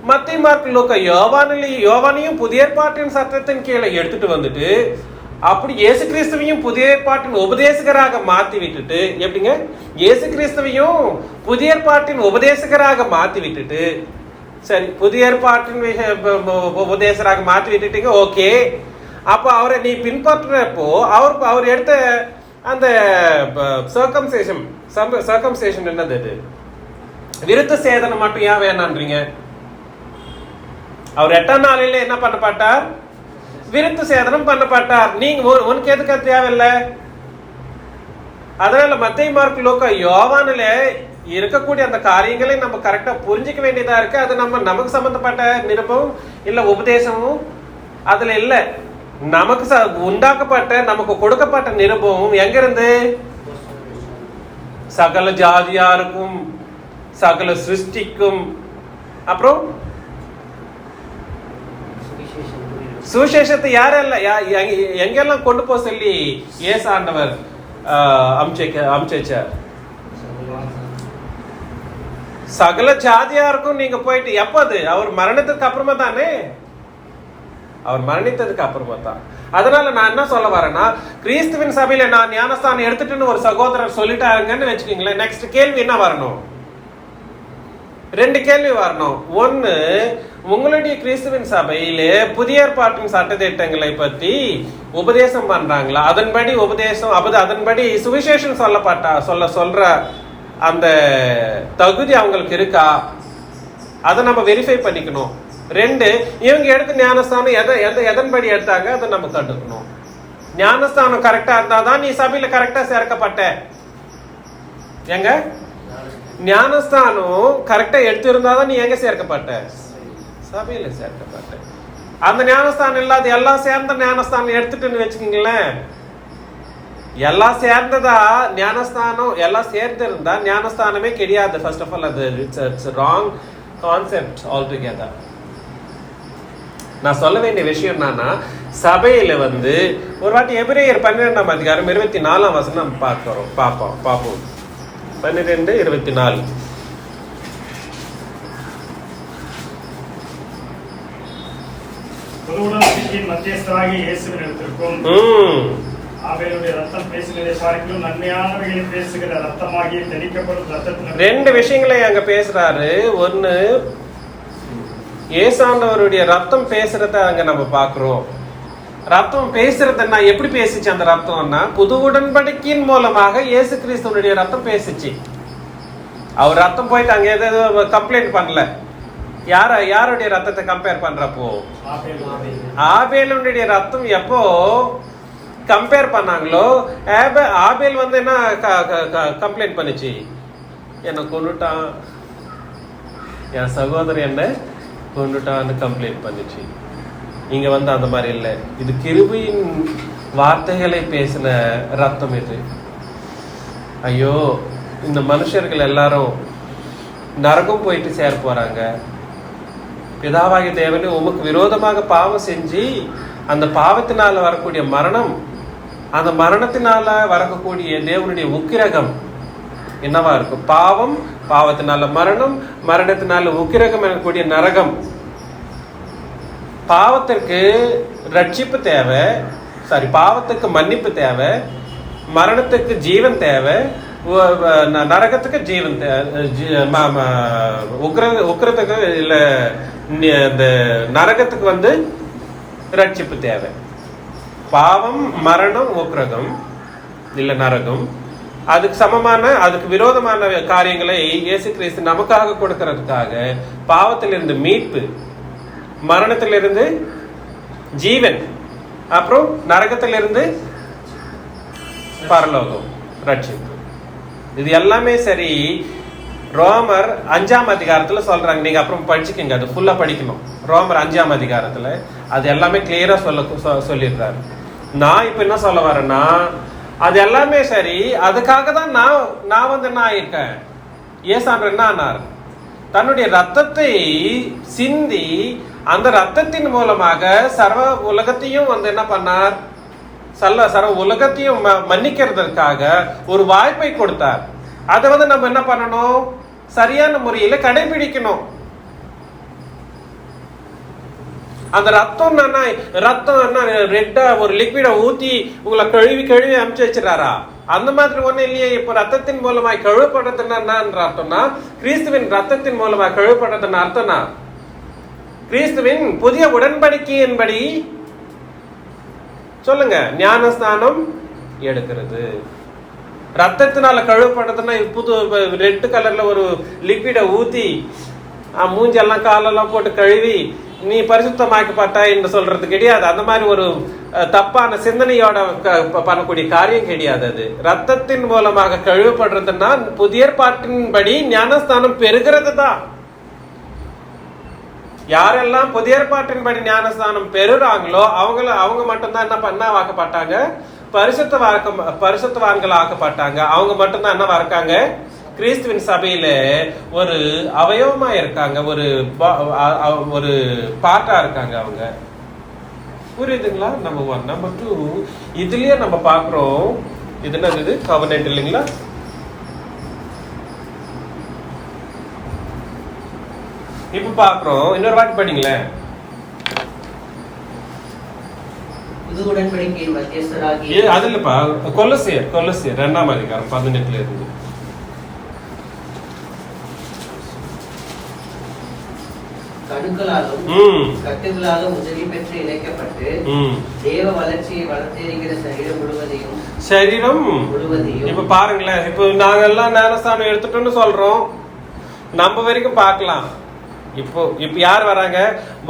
மத்தேயு, மார்க்கு, லூக்கா, யோவானையும் புதிய ஏற்பாட்டின் சட்டத்தின் கீழே எடுத்துட்டு அப்படி இயேசு கிறிஸ்துவையும் புதிய ஏற்பாட்டின் உபதேசகராக மாத்தி விட்டுட்டு, எப்படிங்க இயேசு கிறிஸ்துவையும் புதிய ஏற்பாட்டின் உபதேசகராக மாத்தி விட்டுட்டு, சரி புதிய ஏற்பாட்டின் உபதேசராக மாற்றி விட்டுட்டீங்க, ஓகே. அப்போ அவரை நீ பின்பற்றப்போ அவர் எடுத்த அந்த சர்க்கம்சேஷன் என்னது? அது விருத்த சேதனம் மட்டும் ஏன் வேணான்றீங்க? அவர் 8ஆம் நாளில என்ன பண்ணப்பட்டார்? விருத்த சேதனம் பண்ணப்பட்டார். நீங்க உனக்கு எதுக்கு தேவையில்லை? அதனால மத்தேயு, மார்க்கு, லூக்கா, யோவானில இருக்கக்கூடிய அந்த காரியங்களை நம்ம கரெக்டா புரிஞ்சுக்க வேண்டியதா இருக்கு. அது நமக்கு சம்பந்தப்பட்ட நிருபம் இல்ல உபதேசமும் அதுல இல்ல. நமக்கு உண்டாக்கப்பட்ட நமக்கு கொடுக்கப்பட்ட நிருபமும் எங்க இருந்து? சகல ஜாதியாருக்கும் சகல சிருஷ்டிக்கும். அப்புறம் சுவிசேஷத்தை யாரெல்லாம் எங்கெல்லாம் கொண்டு போக சொல்லி இயேசு ஆண்டவர் அம்சார்? சகல ஜாதியாருக்கும் நீங்க போயிட்டு, எப்ப அது? அவர் மரணத்துக்கு அப்புறமா தானே. அவர் மரணித்ததுக்கு அப்புறமா தான். அதனால நான் என்ன சொல்ல வரேன்னா, கிறிஸ்துவின் சபையில நான் ஞானஸ்தானம் எடுத்துட்டுன்னு ஒரு சகோதரர் சொல்லிட்டாருங்கன்னு வச்சுக்கீங்களேன். நெக்ஸ்ட் கேள்வி என்ன வரணும்? 2 கேள்வி வரணும். ஒன்னு, உங்களுடைய கிறிஸ்துவின் சபையிலே புதிய ஏற்பாட்டின் சட்டதிட்டங்களை பற்றி உபதேசம் பண்றாங்களா? அதன்படி உபதேசம் அதன்படி சுவிசேஷம் சொல்ற அந்த தகுதி அவங்களுக்கு இருக்கா? அதை நம்ம வெரிஃபை பண்ணிக்கணும். 2, இவங்க எடுத்து ஞானஸ்தானம் எதன்படி எடுத்தாங்க அதை நம்ம கண்டுக்கணும். ஞானஸ்தானம் கரெக்டா இருந்தாதான் நீ சபையில கரெக்டா சேர்க்கப்பட்ட. எங்க ஞானஸ்தானம் கரெக்டா எடுத்து இருந்தாதான் நீ எங்க சேர்க்கப்பட்ட? சபையில சேர்க்கப்பட்ட. அந்த ஞானஸ்தானம் இல்லாத எல்லாம் சேர்ந்த ஞானஸ்தானம் எடுத்துட்டுன்னு வச்சுக்கீங்களேன். எல்லாம் சேர்ந்ததா ஞானஸ்தானம் எல்லாம் சேர்ந்து இருந்தா ஞானஸ்தானமே கிடையாது. ஃபர்ஸ்ட் ஆஃப் ஆல் அது it's wrong concept all together. நான் சொல்ல வேண்டிய விஷயம் என்னன்னா, சபையில ஒரு வாட்டி எபிரேயர் 12ஆம் அதிகாரம் 24ஆம் வசனம் பார்ப்போம். 12:24. மத்தியஸ்தராகிய இயேசுவின் இடத்திற்கும் ஆபேலுடைய ரத்தம் பேசுகிறதை பார்க்கிலும் நன்மையானவைகளை பேசுகிற ரத்தமாகிய தெளிக்கப்படும் ரத்தத்தின் 2 விஷயங்களை அங்க பேசுறாரு. ஒன்னு, இயேசாண்டவருடைய ரத்தம் பேசுறத அங்க நம்ம பாக்குறோம். ரத்தம் பேசுறதுன்னா எப்படி பேசிச்சு? அந்த ரத்தம்னா புது உடன்படிக்கையின் மூலமாக இயேசு கிறிஸ்துவனுடைய ரத்தம் பேசிச்சு. அவர் ரத்தம் போயிட்டு அங்க ஏதோ கம்ப்ளைண்ட் பண்ணல. யாருடைய ரத்தத்தை கம்பேர் பண்றப்போ? ஆபேலுடைய ரத்தம் எப்போ கம்பேர் பண்ணாங்களோ, ஆபேல் என்ன கம்ப்ளைண்ட் பண்ணுச்சு? என்ன கொண்டுட்டான், என் சகோதரன் என்ன கொண்டுட்டான்னு கம்ப்ளைண்ட் பண்ணுச்சு. இங்க அந்த மாதிரி இல்லை. இது கிருபையின் வார்த்தைகளை பேசின ரத்தம். இது ஐயோ, இந்த மனுஷர்கள் எல்லாரும் நரகம் போயிட்டு சேர போறாங்க. பிதாவாகிய தேவனே, உமக்கு விரோதமாக பாவம் செஞ்சு அந்த பாவத்தினால வரக்கூடிய மரணம், அந்த மரணத்தினால வரக்கூடிய தேவனுடைய உக்கிரகம் என்னவா இருக்கும்? பாவம், பாவத்தினால மரணம், மரணத்தினால உக்கிரகம் எனக்கூடிய நரகம். பாவத்திற்கு ரட்சிப்பு தேவை, பாவத்துக்கு மன்னிப்பு தேவை, மரணத்துக்கு ஜீவன் தேவை, நரகத்துக்கு ஜீவன் உக்கிரத்துக்கு இல்ல இந்த நரகத்துக்கு ரட்சிப்பு தேவை. பாவம், மரணம், உக்கிரகம் இல்ல நரகம், அதுக்கு சமமான அதுக்கு விரோதமான காரியங்களை இயேசு கிறிஸ்து நமக்காக கொடுக்கிறதுக்காக பாவத்திலிருந்து மீட்பு, மரணத்திலிருந்து ஜீவன், அப்புறம் நரகத்திலிருந்து பரலோகம், ரட்சிப்பு. இது எல்லாமே சரி ரோமர் 5ஆம் அதிகாரத்துல சொல்றாங்க. நீங்க அப்புறம் படிச்சுக்கங்க, அது ஃபுல்லா படிக்கணும். ரோமர் 5ஆம் அதிகாரத்துல அது எல்லாமே கிளியரா சொல்லிடுறாரு. நான் இப்ப என்ன சொல்ல வரேன்னா, அது எல்லாமே சரி, அதுக்காக தான் நான் என்ன ஆயிருக்கேன். ஏசாண்டர் என்ன ஆனார்? தன்னுடைய ரத்தத்தை சிந்தி அந்த ரத்தத்தின் மூலமாக சர்வ உலகத்தையும் என்ன பண்ணார்? சர்வ உலகத்தையும் மன்னிக்கிறதுக்காக ஒரு வாய்ப்பை கொடுத்தார். அதை நம்ம என்ன பண்ணணும்? சரியான முறையில கடைபிடிக்கணும். அந்த ரத்தம் என்ன ரெட்டா ஒரு லிக்விட ஊத்தி உங்களை கழுவி அமுச்சு வச்சிடறாரா? அந்த மாதிரி ஒண்ணு இல்லையே. இப்ப ரத்தத்தின் மூலமாய் கழுவப்படுறதுன்னா என்னன்ற அர்த்தம்னா, கிறிஸ்துவின் ரத்தத்தின் மூலமாய் கழுவப்படுறதுன்னு அர்த்தம்னா, கிறிஸ்துவின் புதிய உடன்படிக்கையின்படி சொல்லுங்க, ஞானஸ்நானம் எடுக்கிறது. ரத்தத்தினால கழுவப்படுறதுன்னா புது ரெட் கலர்ல ஒரு லிக்விட ஊத்தி மூஞ்செல்லாம் காலெல்லாம் போட்டு கழுவி நீ பரிசுத்தமாக்கப்பட்ட என்று சொல்றது கிடையாது. அந்த மாதிரி ஒரு தப்பான சிந்தனையோட பண்ணக்கூடிய காரியம் கிடையாது. அது ரத்தத்தின் மூலமாக கழுவப்படுறதுன்னா புதிய ஏற்பாட்டின்படி ஞானஸ்தானம் பெறுகிறது தான். யாரெல்லாம் புதிய ஏற்பாட்டின்படி ஞானஸ்தானம் பெறுறாங்களோ அவங்க மட்டும்தான் என்ன வாக்கப்பட்டாங்க, பரிசுத்தவான்கள் ஆக்கப்பட்டாங்க. அவங்க மட்டும்தான் என்ன இருக்காங்க, கிறிஸ்துவின் சபையில ஒரு அவயவமா இருக்காங்க, ஒரு பார்ட்டா இருக்காங்க. அவங்க புரியுதுங்களா? நம்பர் 1. நம்பர் 2, இதுலயே நம்ம பாக்குறோம், இது என்னது, கவர்னன்ட் இல்லைங்களா? இப்ப பாக்குறோம், இன்னொரு வாட்டி படிங்களேன். அது இல்லப்பா, கொலோசியர் 2ஆம் அதிகாரம் 18 இருந்து. கணுக்களாலும் கட்டுகளாலும் உதவி பெற்று இணைக்கப்பட்டு தேவ வளர்ச்சியை வளர்த்திருக்கிற சரீரம் முழுவதையும் இப்ப பாருங்களேன், இப்ப நாங்க எல்லாம் ஞானஸ்தானம் எடுத்துட்டோம்னு சொல்றோம், நம்ம வரைக்கும் பார்க்கலாம். இப்போ யார் வராங்க?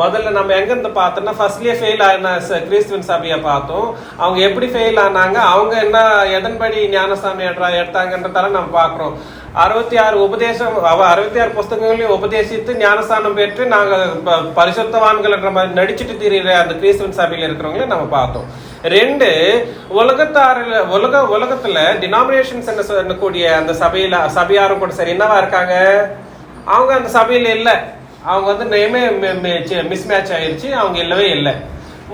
முதல்ல நம்ம எங்க இருந்து பார்த்தோம்னா, ஃபர்ஸ்ட்லயே ஃபெயில் ஆன கிறிஸ்துவின் சபையை பார்த்தோம். அவங்க எப்படி ஃபெயில் ஆனாங்க, அவங்க என்ன எதன்படி ஞானஸ்தானம் எடுத்தாங்கன்றதால நம்ம பாக்குறோம். 66 புஸ்தகங்களையும் உபதேசித்து ஞானஸ்தானம் பெற்று நாங்க பரிசுத்தவான்கள் மாதிரி நடிச்சுட்டு திரிகிற அந்த கிறிஸ்துவின் சபையில இருக்கிறவங்கள நம்ம பார்த்தோம். 2, உலகத்துல டினாமினேஷன்ஸ் என்ன கூடிய அந்த சபையாரும் கூட சரி என்னவா இருக்காங்க, அவங்க அந்த சபையில இல்ல, அவங்க நேமே மிஸ்மேட்ச் ஆயிருச்சு, அவங்க இல்லவே இல்லை.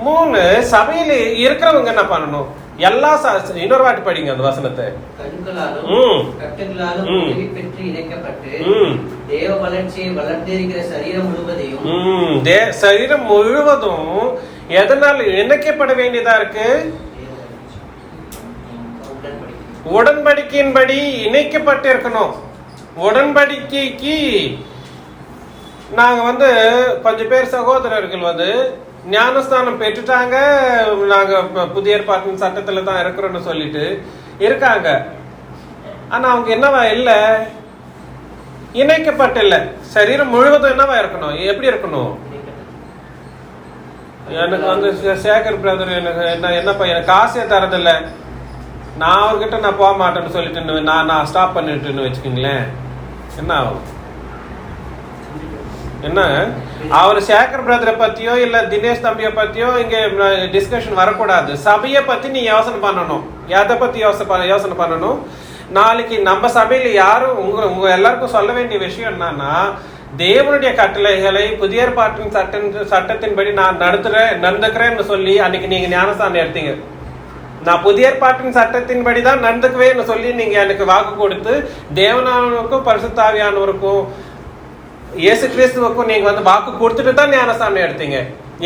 3, சபையில இருக்கிறவங்க என்ன பண்ணணும், எல்லா இன்னொரு வாட்டி படிங்க அந்த வசனத்தை. சரீரம் முழுவதும் எதனால் இணைக்கப்பட வேண்டியதா இருக்கு? உடன்படிக்கையின்படி இணைக்கப்பட்டு இருக்கணும். உடன்படிக்கைக்கு நாங்க கொஞ்சம் பேர் சகோதரர்கள் ஞானஸ்தானம் பெற்றுட்டாங்க, நாங்க புதிய ஏற்பாட்டின் சட்டத்துல தான் இருக்கிறோம்னு சொல்லிட்டு இருக்காங்க. ஆனா அவங்க என்னவா இல்ல, இணைக்கப்பட்டு இல்ல. சரீரம் முழுவதும் என்னவா இருக்கணும், எப்படி இருக்கணும்? எனக்கு சேகர் பிரதர் என்னப்பா எனக்கு காசே தரதில்ல, நான் அவர்கிட்ட நான் போக மாட்டேன்னு சொல்லிட்டு நான் ஸ்டாப் பண்ணிட்டுன்னு வச்சுக்கோங்களேன், என்ன ஆகும்? என்ன அவர் சேகர் பிரதரை பத்தியோ இல்ல தினேஷ் தம்பியை பத்தியோ இங்க டிஸ்கஷன் வரக்கூடாது. சபையை பத்தி நீ யோசனை பண்ணணும். எதை பத்தி யோசனை பண்ணணும்? நாளைக்கு நம்ம சபையில யாரும் உங்க எல்லாருக்கும் சொல்ல வேண்டிய விஷயம் என்னன்னா, தேவனுடைய கட்டளைகளை புதிய ஏற்பாட்டின் சட்டத்தின்படி நான் நடந்துக்கிறேன்னு சொல்லி அன்னைக்கு நீங்க ஞானஸ்தானம் எடுத்தீங்க. நான் புதிய ஏற்பாட்டின் சட்டத்தின்படி தான் நடந்துக்குவேன்னு சொல்லி நீங்க எனக்கு வாக்கு கொடுத்து தேவனானவருக்கும் பரிசுத்தாவியானவருக்கும் இயேசு கிறிஸ்துவுக்கும் நீங்க வாக்கு கொடுத்துட்டு தான் ஞானஸ்தானம் எடுத்தீங்க.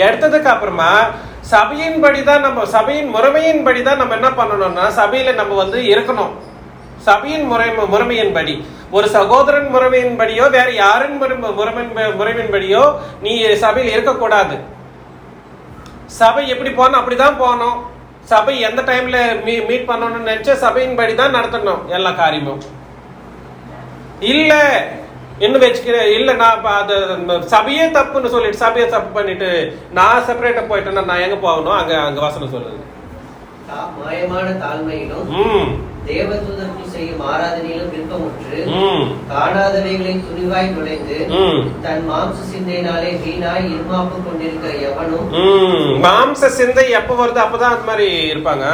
எடுத்ததுக்கு அப்புறமா சபையின்படிதான் சபையின் முறைமையின்படிதான் நம்ம என்ன பண்ணணும்னா, சபையில நம்ம இருக்கணும். சபையின் முறைமையின்படி, ஒரு சகோதரன் முறைமையின்படியோ வேற யாரின் முறைமையின்படியோ நீ சபையில் இருக்கக்கூடாது. சபை எப்படி போனோம் அப்படிதான் போனோம். சபை எந்த டைம்ல மீட் பண்ணணும்னு நினைச்ச சபையின்படி தான் நடத்தணும் எல்லா காரியமும். இல்ல இன்னும் வச்சுக்கிறேன், இல்ல நான் சபையே தப்புன்னு சொல்லிட்டு சபையை தப்பு பண்ணிட்டு நான் செப்பரேட்டா போயிட்டேன்னா நான் எங்க போகணும்? அங்க வசனம் சொல்லுது, மாயமான தாழ்மையிலும் தேவதூதருக்கு செய்யும் ஆராதனையிலும் விருப்பமுற்று காணாதவைகளை துணிவாய் நுழைந்து தன் மாம்ச சிந்தையினாலே வீணாய் இருமாப்பு கொண்டிருக்கிற எவனும். மாம்ச சிந்தை எப்ப வருது அப்பதான் அந்த மாதிரி இருப்பாங்க.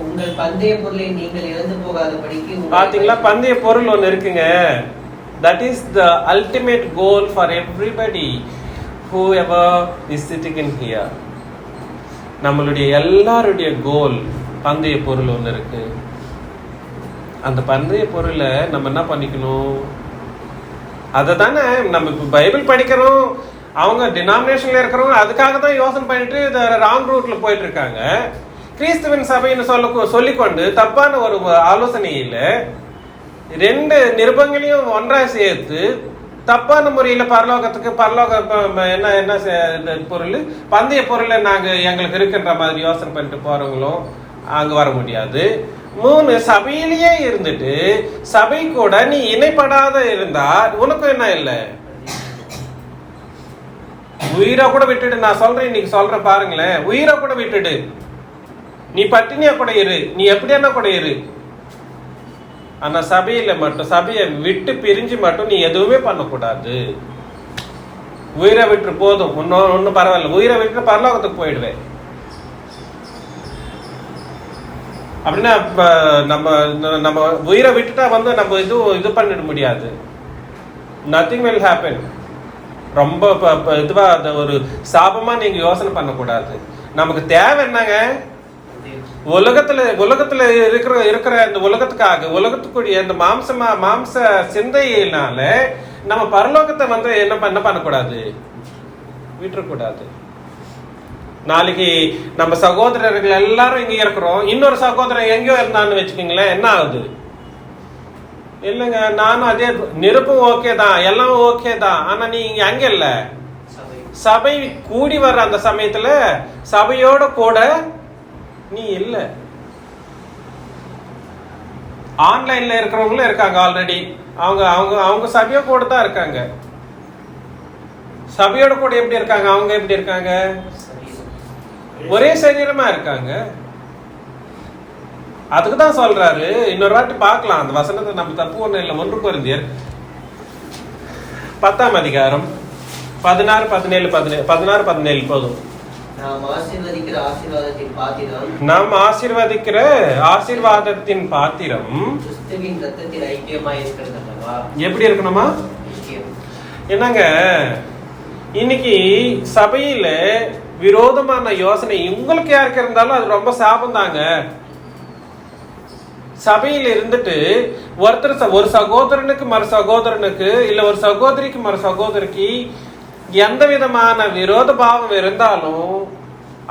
உங்கள் பந்தய பொருளை நீங்கள் இழந்து போகாதபடிக்கு. பாத்தீங்களா, பந்தய பொருள் ஒண்ணு இருக்குங்க. That is the ultimate goal for everybody whoever is sitting in here. நம்மளுடைய எல்லாருடைய கோல் பந்தய பொருள் ஒண்ணு இருக்கு. அந்த பந்தய பொருளை நம்ம என்ன பண்ணிக்கணும்? அதை தானே நம்ம இப்ப பைபிள் படிக்கிறோம், அவங்க டினாமினேஷன்ல இருக்கிறவங்க அதுக்காக தான் யோசனை பண்ணிட்டு ராங் ரூட்ல போயிட்டு இருக்காங்க. கிறிஸ்துவின் சபைன்னு சொல்லிக்கொண்டு தப்பான ஒரு ஆலோசனையில 2 நிருபங்களையும் ஒன்றாய் சேர்த்து தப்பான முறையில பரலோக என்ன பொருள், பந்தய பொருளை நாங்க எங்களுக்கு இருக்குன்ற மாதிரி யோசனை பண்ணிட்டு போறவங்களும் அங்க வர முடியாது. 3, சபையிலேயே இருந்துட்டு சபை கூட நீ இணைப்படாத இருந்தா உனக்கும் என்ன இல்லை, உயிரை கூட விட்டுடு. நான் சொல்றேன், இன்னைக்கு சொல்றேன் பாருங்களேன், உயிரை கூட விட்டுடு. நீ பட்டினியா கூட இரு, நீ எப்படியான கூட இரு. ஆனா சபையில மட்டும், சபையை விட்டு பிரிஞ்சு மட்டும் நீ எதுவுமே பண்ணக்கூடாது. உயிரை விட்டு போதும், ஒன்னும் பரவாயில்ல, உயிரை விட்டு பரலோகத்துக்கு போயிடுவேன். அப்படின்னா நம்ம நம்ம உயிரை விட்டுட்டா நம்ம இது பண்ணிட முடியாது. Nothing will happen. ரொம்ப இதுவா ஒரு சாபமா நீங்க யோசனை பண்ணக்கூடாது. நமக்கு தேவை என்னங்க, உலகத்துல இருக்கிற இந்த உலகத்துக்காக, உலகத்துக்குரிய இந்த மாம்ச சிந்தையினால நம்ம பரலோகத்தை என்ன பண்ணக்கூடாது, விட்டுறக்கூடாது. நாளைக்கு நம்ம சகோதரர்கள் எல்லாரும் இங்க இருக்கிறோம், இன்னொரு சகோதரன் எங்கேயோ இருந்தான்னு வச்சுக்கோங்களேன், என்ன ஆகுது? இல்லைங்க, நானும் அதே நிருப்பம் ஓகே தான், எல்லாம் ஓகே தான், ஆனா நீ இங்க அங்க இல்ல. சபை கூடி வர்ற அந்த சமயத்துல சபையோட கூட நீ இல்ல. ஆன்லைன்ல இருக்கிறவங்களும் இருக்காங்க ஆல்ரெடி, அவங்க அவங்க அவங்க சபையோட கூட தான் இருக்காங்க. சபையோட கூட எப்படி இருக்காங்க, அவங்க எப்படி இருக்காங்க? ஒரே சரீரமா இருக்காங்க. அதுக்குதான் சொல்றாரு, இன்னொரு வாட்டி பார்க்கலாம் அந்த வசனத்தை, நம்ம தப்பு ஒண்ணு இல்லை. 1 கொரிந்தியர் 10ஆம் அதிகாரம் 16-17 போதும். நாம் ஆசீர்வதிக்கிற ஆசீர்வாதத்தின் பாத்திரம் கிறிஸ்துவின் இரத்தத்தில் ஐக்கியமாய் இருக்கிறது அல்லவா? எப்படி இருக்கணுமா? என்னங்க, இன்னைக்கு சபையில விரோதமான யோசனை உங்களுக்கு யாருக்கு இருந்தாலும் அது ரொம்ப சாபம் தாங்க. சபையில் இருந்துட்டு ஒரு சகோதரனுக்கு மறு சகோதரனுக்கு, இல்ல ஒரு சகோதரிக்கு மறு சகோதரிக்கு எந்த விதமான விரோத பாவம் இருந்தாலும்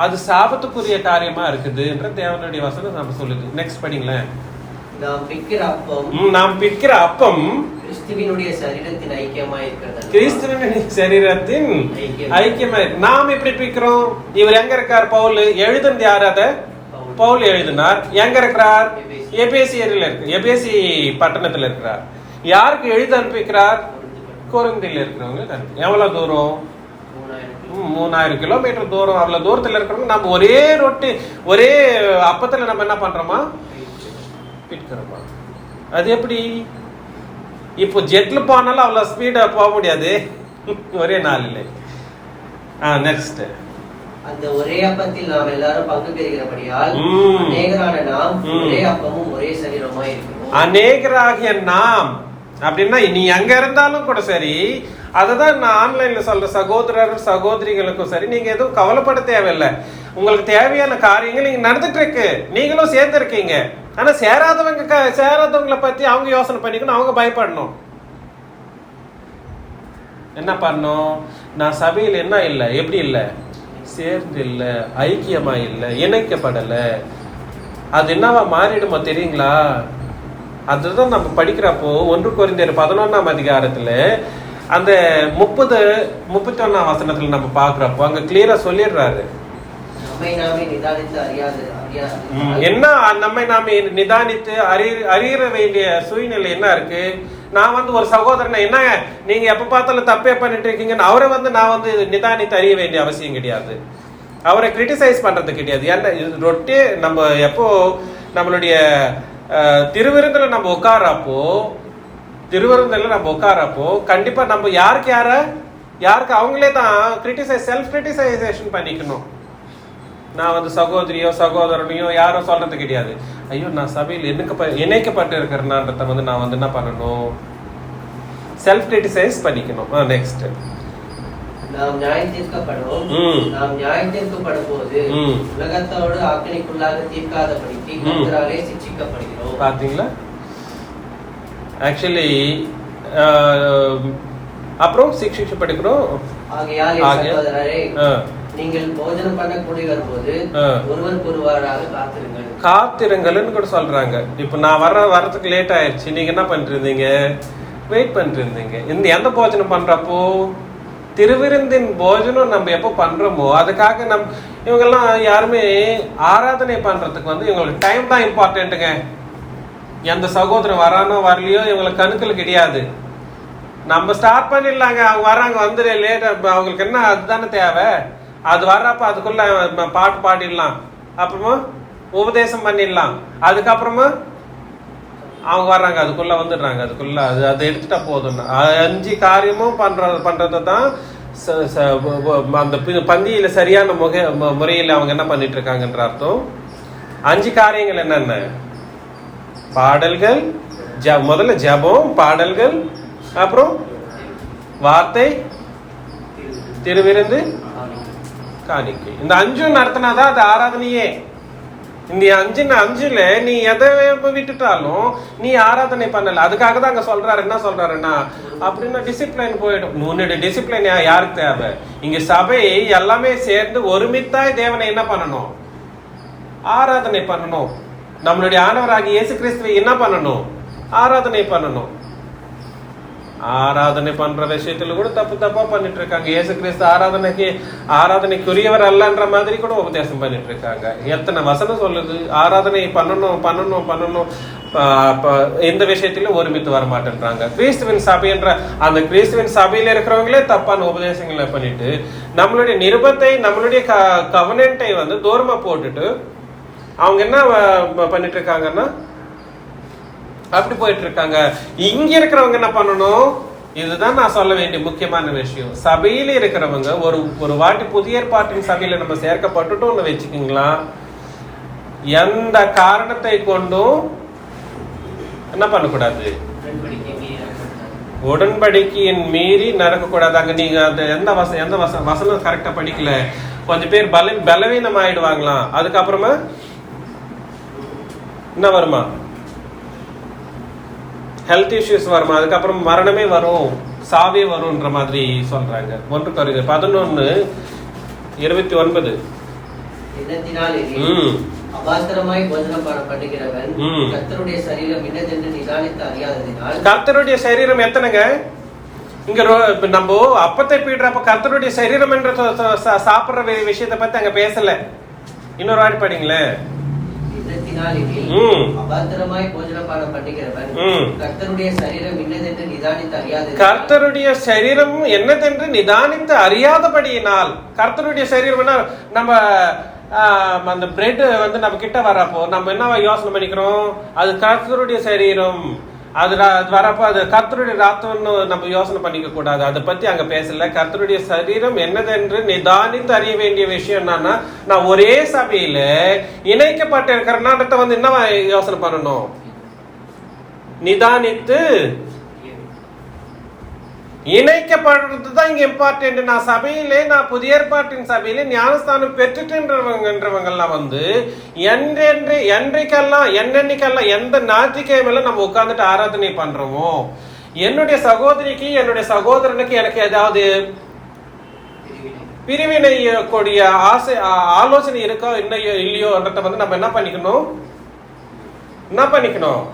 அது சாபத்துக்குரிய காரியமா இருக்குது என்ற தேவனுடைய வசனம் நம்ம சொல்லுது. நெக்ஸ்ட் படிங்களேன். நாம் பிற்கிற அப்பம் கிறிஸ்துவினுடைய சரீரத்தின் ஐக்கியமாய் இருக்கிறது. கிறிஸ்துவினுடைய சரீரத்தின் ஐக்கியமாய். நாம் எப்படி பிக்கிறோம்? இவர் எங்க இருக்கார்? பவுல் எழுதுனது யாரு? அத பவுல் எழுதினார். எங்க இருக்கிறார்? எபேசி பட்டணத்துல இருக்கிறார். யாருக்கு எழுதி அனுப்பிக்கிறார்? கொரிந்தில இருக்கிறவங்க. எவ்வளவு தூரம்? 3000 கிலோமீட்டர் தூரம். அவ்வளவு தூரத்துல இருக்கிறவங்க நம்ம ஒரே ரொட்டி ஒரே அப்பத்துல நம்ம என்ன பண்றோமா? பிடிக்கிறோமா? அது எப்படி? இப்போ ஜெட்ல போனாலும் அவ்வளவு ஸ்பீடா போக முடியாது ஒரே நாளில். நெக்ஸ்ட், அந்த ஒரே அப்பத்தில் நாம் எல்லாரும் பங்கு பெறுகிறபடியால் அநேகரான நாம் ஒரே அப்பமும் ஒரே சரீரமாய் இருக்கிறோம். அநேகராகிய நாம் அப்படின்னா நீ எங்க இருந்தாலும் கூட சரி, அததான் நான் ஆன்லைன்ல சொல்ற சகோதரர் சகோதரிகளுக்கும் சரி, நீங்க எதுவும் கவலைப்பட தேவையில்லை. உங்களுக்கு தேவையான காரியங்கள் இங்க நடந்துட்டு இருக்கு, நீங்களும் சேர்ந்து இருக்கீங்க. ஆனா சேராதவங்களை பத்தி அவங்க யோசனை பண்ணிக்கணும், அவங்க பயப்படணும். என்ன பண்ணணும்? நான் சபையில் என்ன இல்லை, எப்படி இல்லை, சேர்ந்து இல்லை, ஐக்கியமா இல்லை, இணைக்கப்படல. அது என்னவா மாறிடுமா தெரியுங்களா? அதுதான் நம்ம படிக்கிறப்போ 1 கொரிந்தியர் 11ஆம் அதிகாரத்துல அந்த 30-31 வசனத்துல நம்ம பாக்குறப்போ அங்க கிளியரா சொல்லிடுறாரு. என்ன நம்மை நாமே நிதானித்து அறிய வேண்டிய சூழ்நிலை என்ன இருக்கு? நான் ஒரு சகோதரனை என்ன நீங்க எப்ப பார்த்தாலும் தப்பே பண்ணிட்டு இருக்கீங்கன்னு அவரை நான் நிதானித்து அறிய வேண்டிய அவசியம் கிடையாது. அவரை கிரிட்டிசைஸ் பண்றது கிடையாது. ஏன்னா ரொட்டி நம்ம எப்போ நம்மளுடைய திருவிருந்தில நம்ம உட்காரப்போ கண்டிப்பா நம்ம யாருக்கு அவங்களே தான் செல்ஃப் கிரிட்டிசைசேஷன் பண்ணிக்கணும். நான் சகோதரியோ சகோதரனையோ யாரோ சொல்றது கிடையாது. ஐயோ, நான் சபையில் இணைக்கப்பட்டு இருக்கிறேன்றத நான் என்ன பண்ணணும்? செல்ஃப் கிரிட்டிசைஸ் பண்ணிக்கணும். நெக்ஸ்ட், நாம் நியாயம் தீர்க்கப்படும் போது உலகத்தோடு ஆக்கினைக்குள்ளாக தீர்க்காதபடிக்கு கர்த்தராலே சிட்சிக்கப்படுகிறோம். பாத்தீங்களா? ஆக்சுவலி அப்புறம் சிக்ஷிக்கப்படுகிறோம். ஆகையால் என் சகோதரரே, நீங்கள் போஜனம் பண்ண கூடி வரும்போது ஒருவருக்கொருவராக காத்திருங்கள்னு கூட சொல்றாங்க. இப்ப நான் வரதுக்கு லேட் ஆயிடுச்சு, நீங்க என்ன பண்ணிட்டு இருந்தீங்க? வெயிட் பண்ணிட்டு இருந்தீங்க. இந்த எந்த போஜனம் பண்றப்போ? திருவிருந்தின் போஜனம் நம்ம எப்போ பண்றோமோ அதுக்காக இவங்கெல்லாம் யாருமே ஆராதனை பண்றதுக்கு வந்து இவங்களுக்கு டைம் தான் இம்பார்ட்டன்ட்டுங்க. எந்த சகோதரன் வரானோ வரலையோ இவங்களுக்கு கணக்கில் கிடையாது. நம்ம ஸ்டார்ட் பண்ணிடலாங்க, அவங்க வராங்க வந்துடு லேட், அவங்களுக்கு என்ன அதுதானே தேவை. அது வர்றப்ப அதுக்குள்ள பாட்டு பாடிடலாம், அப்புறமா உபதேசம் பண்ணிடலாம், அதுக்கப்புறமா அவங்க வர்றாங்க அதுக்குள்ள வந்துடுறாங்க, அதுக்குள்ள அதை எடுத்துட்டா போதும். 5 காரியமும் பண்றது தான் அந்த பந்தியில சரியான முறையில் அவங்க என்ன பண்ணிட்டு இருக்காங்கன்ற அர்த்தம். 5 காரியங்கள் என்னென்ன? பாடல்கள், முதல்ல ஜெபம், பாடல்கள், அப்புறம் வார்த்தை, திருவிருந்து, காணிக்கை. இந்த 5 நடத்தினாதான் அது ஆராதனையே. இந்த 5ல நீ எதை விட்டுட்டாலும் நீ ஆராதனை பண்ணல. அதுக்காக தான் அங்க சொல்றாரு, என்ன சொல்றாருன்னா அப்படின்னா டிசிப்ளின் போயிடும். உன்னுடைய டிசிப்ளின் யாருக்கு தேவை? இங்க சபை எல்லாமே சேர்ந்து ஒருமித்தாய் தேவனை என்ன பண்ணணும்? ஆராதனை பண்ணணும். நம்மளுடைய ஆண்டவராகிய இயேசு கிறிஸ்துவை என்ன பண்ணணும்? ஆராதனை பண்ணணும். ஆராதனை பண்ற விஷயத்துல கூட தப்பா பண்ணிட்டு இருக்காங்க. இயேசு கிறிஸ்து ஆராதனைக்குரியவர் அல்லன்ற மாதிரி கூட உபதேசம் பண்ணிட்டு இருக்காங்க. எத்தனை வசனம் சொல்லுது ஆராதனை பண்ணணும். எந்த விஷயத்திலும் ஒருமித்து வர மாட்டேன்றாங்க. கிறிஸ்துவின் சபைன்ற அந்த கிறிஸ்துவின் சபையில இருக்கிறவங்களே தப்பான உபதேசங்களை பண்ணிட்டு நம்மளுடைய நிருபத்தை, நம்மளுடைய கவனன்ட்டை வந்து தூரமா போட்டுட்டு அவங்க என்ன பண்ணிட்டு இருக்காங்கன்னா அப்படி போயிட்டு இருக்காங்க. இங்க இருக்கிறவங்க என்ன பண்ணணும்? இதுதான் நான் சொல்ல வேண்டிய முக்கியமான விஷயம். சபையில இருக்கிறவங்க ஒரு வாட்டி புதிய ஏற்பாட்டின் சபையில நம்ம சேர்க்கப்பட்டுட்டோம்னு வச்சுக்கீங்களா, எந்த காரணத்தை கொண்டும் என்ன பண்ணக்கூடாது? உடன்படிக்கையின் மீறி நடக்கக்கூடாது. அங்க நீங்க அந்த எந்த வசனம் கரெக்டா படிக்கல, கொஞ்சம் பேர் பலவீனம் ஆயிடுவாங்களாம். அதுக்கப்புறமா என்ன வருமா? ஹெல்த் இஷ்யூஸ் வருமா, அதுக்கப்புறம் மரணமே வரும், சாவே வரும்ன்ற மாதிரி சொல்றாங்க. 1 Corinthians 11:29. அபாஸ்தரமாய் போஜனம் பண்ணுகிறவன் கர்த்தருடைய சரீரம் இன்னதென்று நிதானித்து அறியாததினால். கர்த்தருடைய சரீரம் எத்தனைங்க? இங்க நம்ம அப்பத்தை பீடுறப்ப கர்த்தருடைய சரீரம் என்ற சாப்பிடுற விஷயத்தை பத்தி அங்க பேசல. இன்னொரு வாட்டி படிங்களேன். அபாஸ்தரமாய் போஜனம் பண்ணுகிறவன் கர்த்தருடைய சரீரம் இன்னதென்று நிதானித்து அறியாததினால். கர்த்தருடைய சரீரம் என்னதென்று நிதானித்து அறியாதபடியினால். கர்த்தருடைய சரீரம் நம்ம அந்த பிரெட் வந்து நம்ம கிட்ட வரப்போ நம்ம என்ன யோசனை பண்ணிக்கிறோம்? அது கர்த்தருடைய சரீரம், அது வரப்போ அது கர்த்தருடைய ரத்தம்னு நம்ம யோசனை பண்ணிக்க கூடாது. அதை பத்தி அங்க பேசல. கர்த்தருடைய சரீரம் என்னதென்று நிதானித்து அறிய வேண்டிய விஷயம் என்னன்னா, நான் ஒரே சபையில இணைக்கப்பட்ட இருக்கிற வந்து என்ன யோசனை பண்ணணும்? நிதானித்து இணைக்கப்படுறதுதான் இங்க இம்பார்ட்டன்ட். நான் சபையிலே, நான் புதிய ஏற்பாட்டின் சபையிலே ஞானஸ்தானம் பெற்றுட்டுன்றவங்கெல்லாம் வந்து என்னன்னைக்கெல்லாம் எந்த ஞாயிற்றுக்கிழமையில நம்ம உட்கார்ந்துட்டு ஆராதனை பண்றோமோ, என்னுடைய சகோதரிக்கு என்னுடைய சகோதரனுக்கு எனக்கு ஏதாவது பிரிவினை கூடிய ஆலோசனை இருக்கோ இல்லையோன்றத வந்து நம்ம என்ன பண்ணிக்கணும்?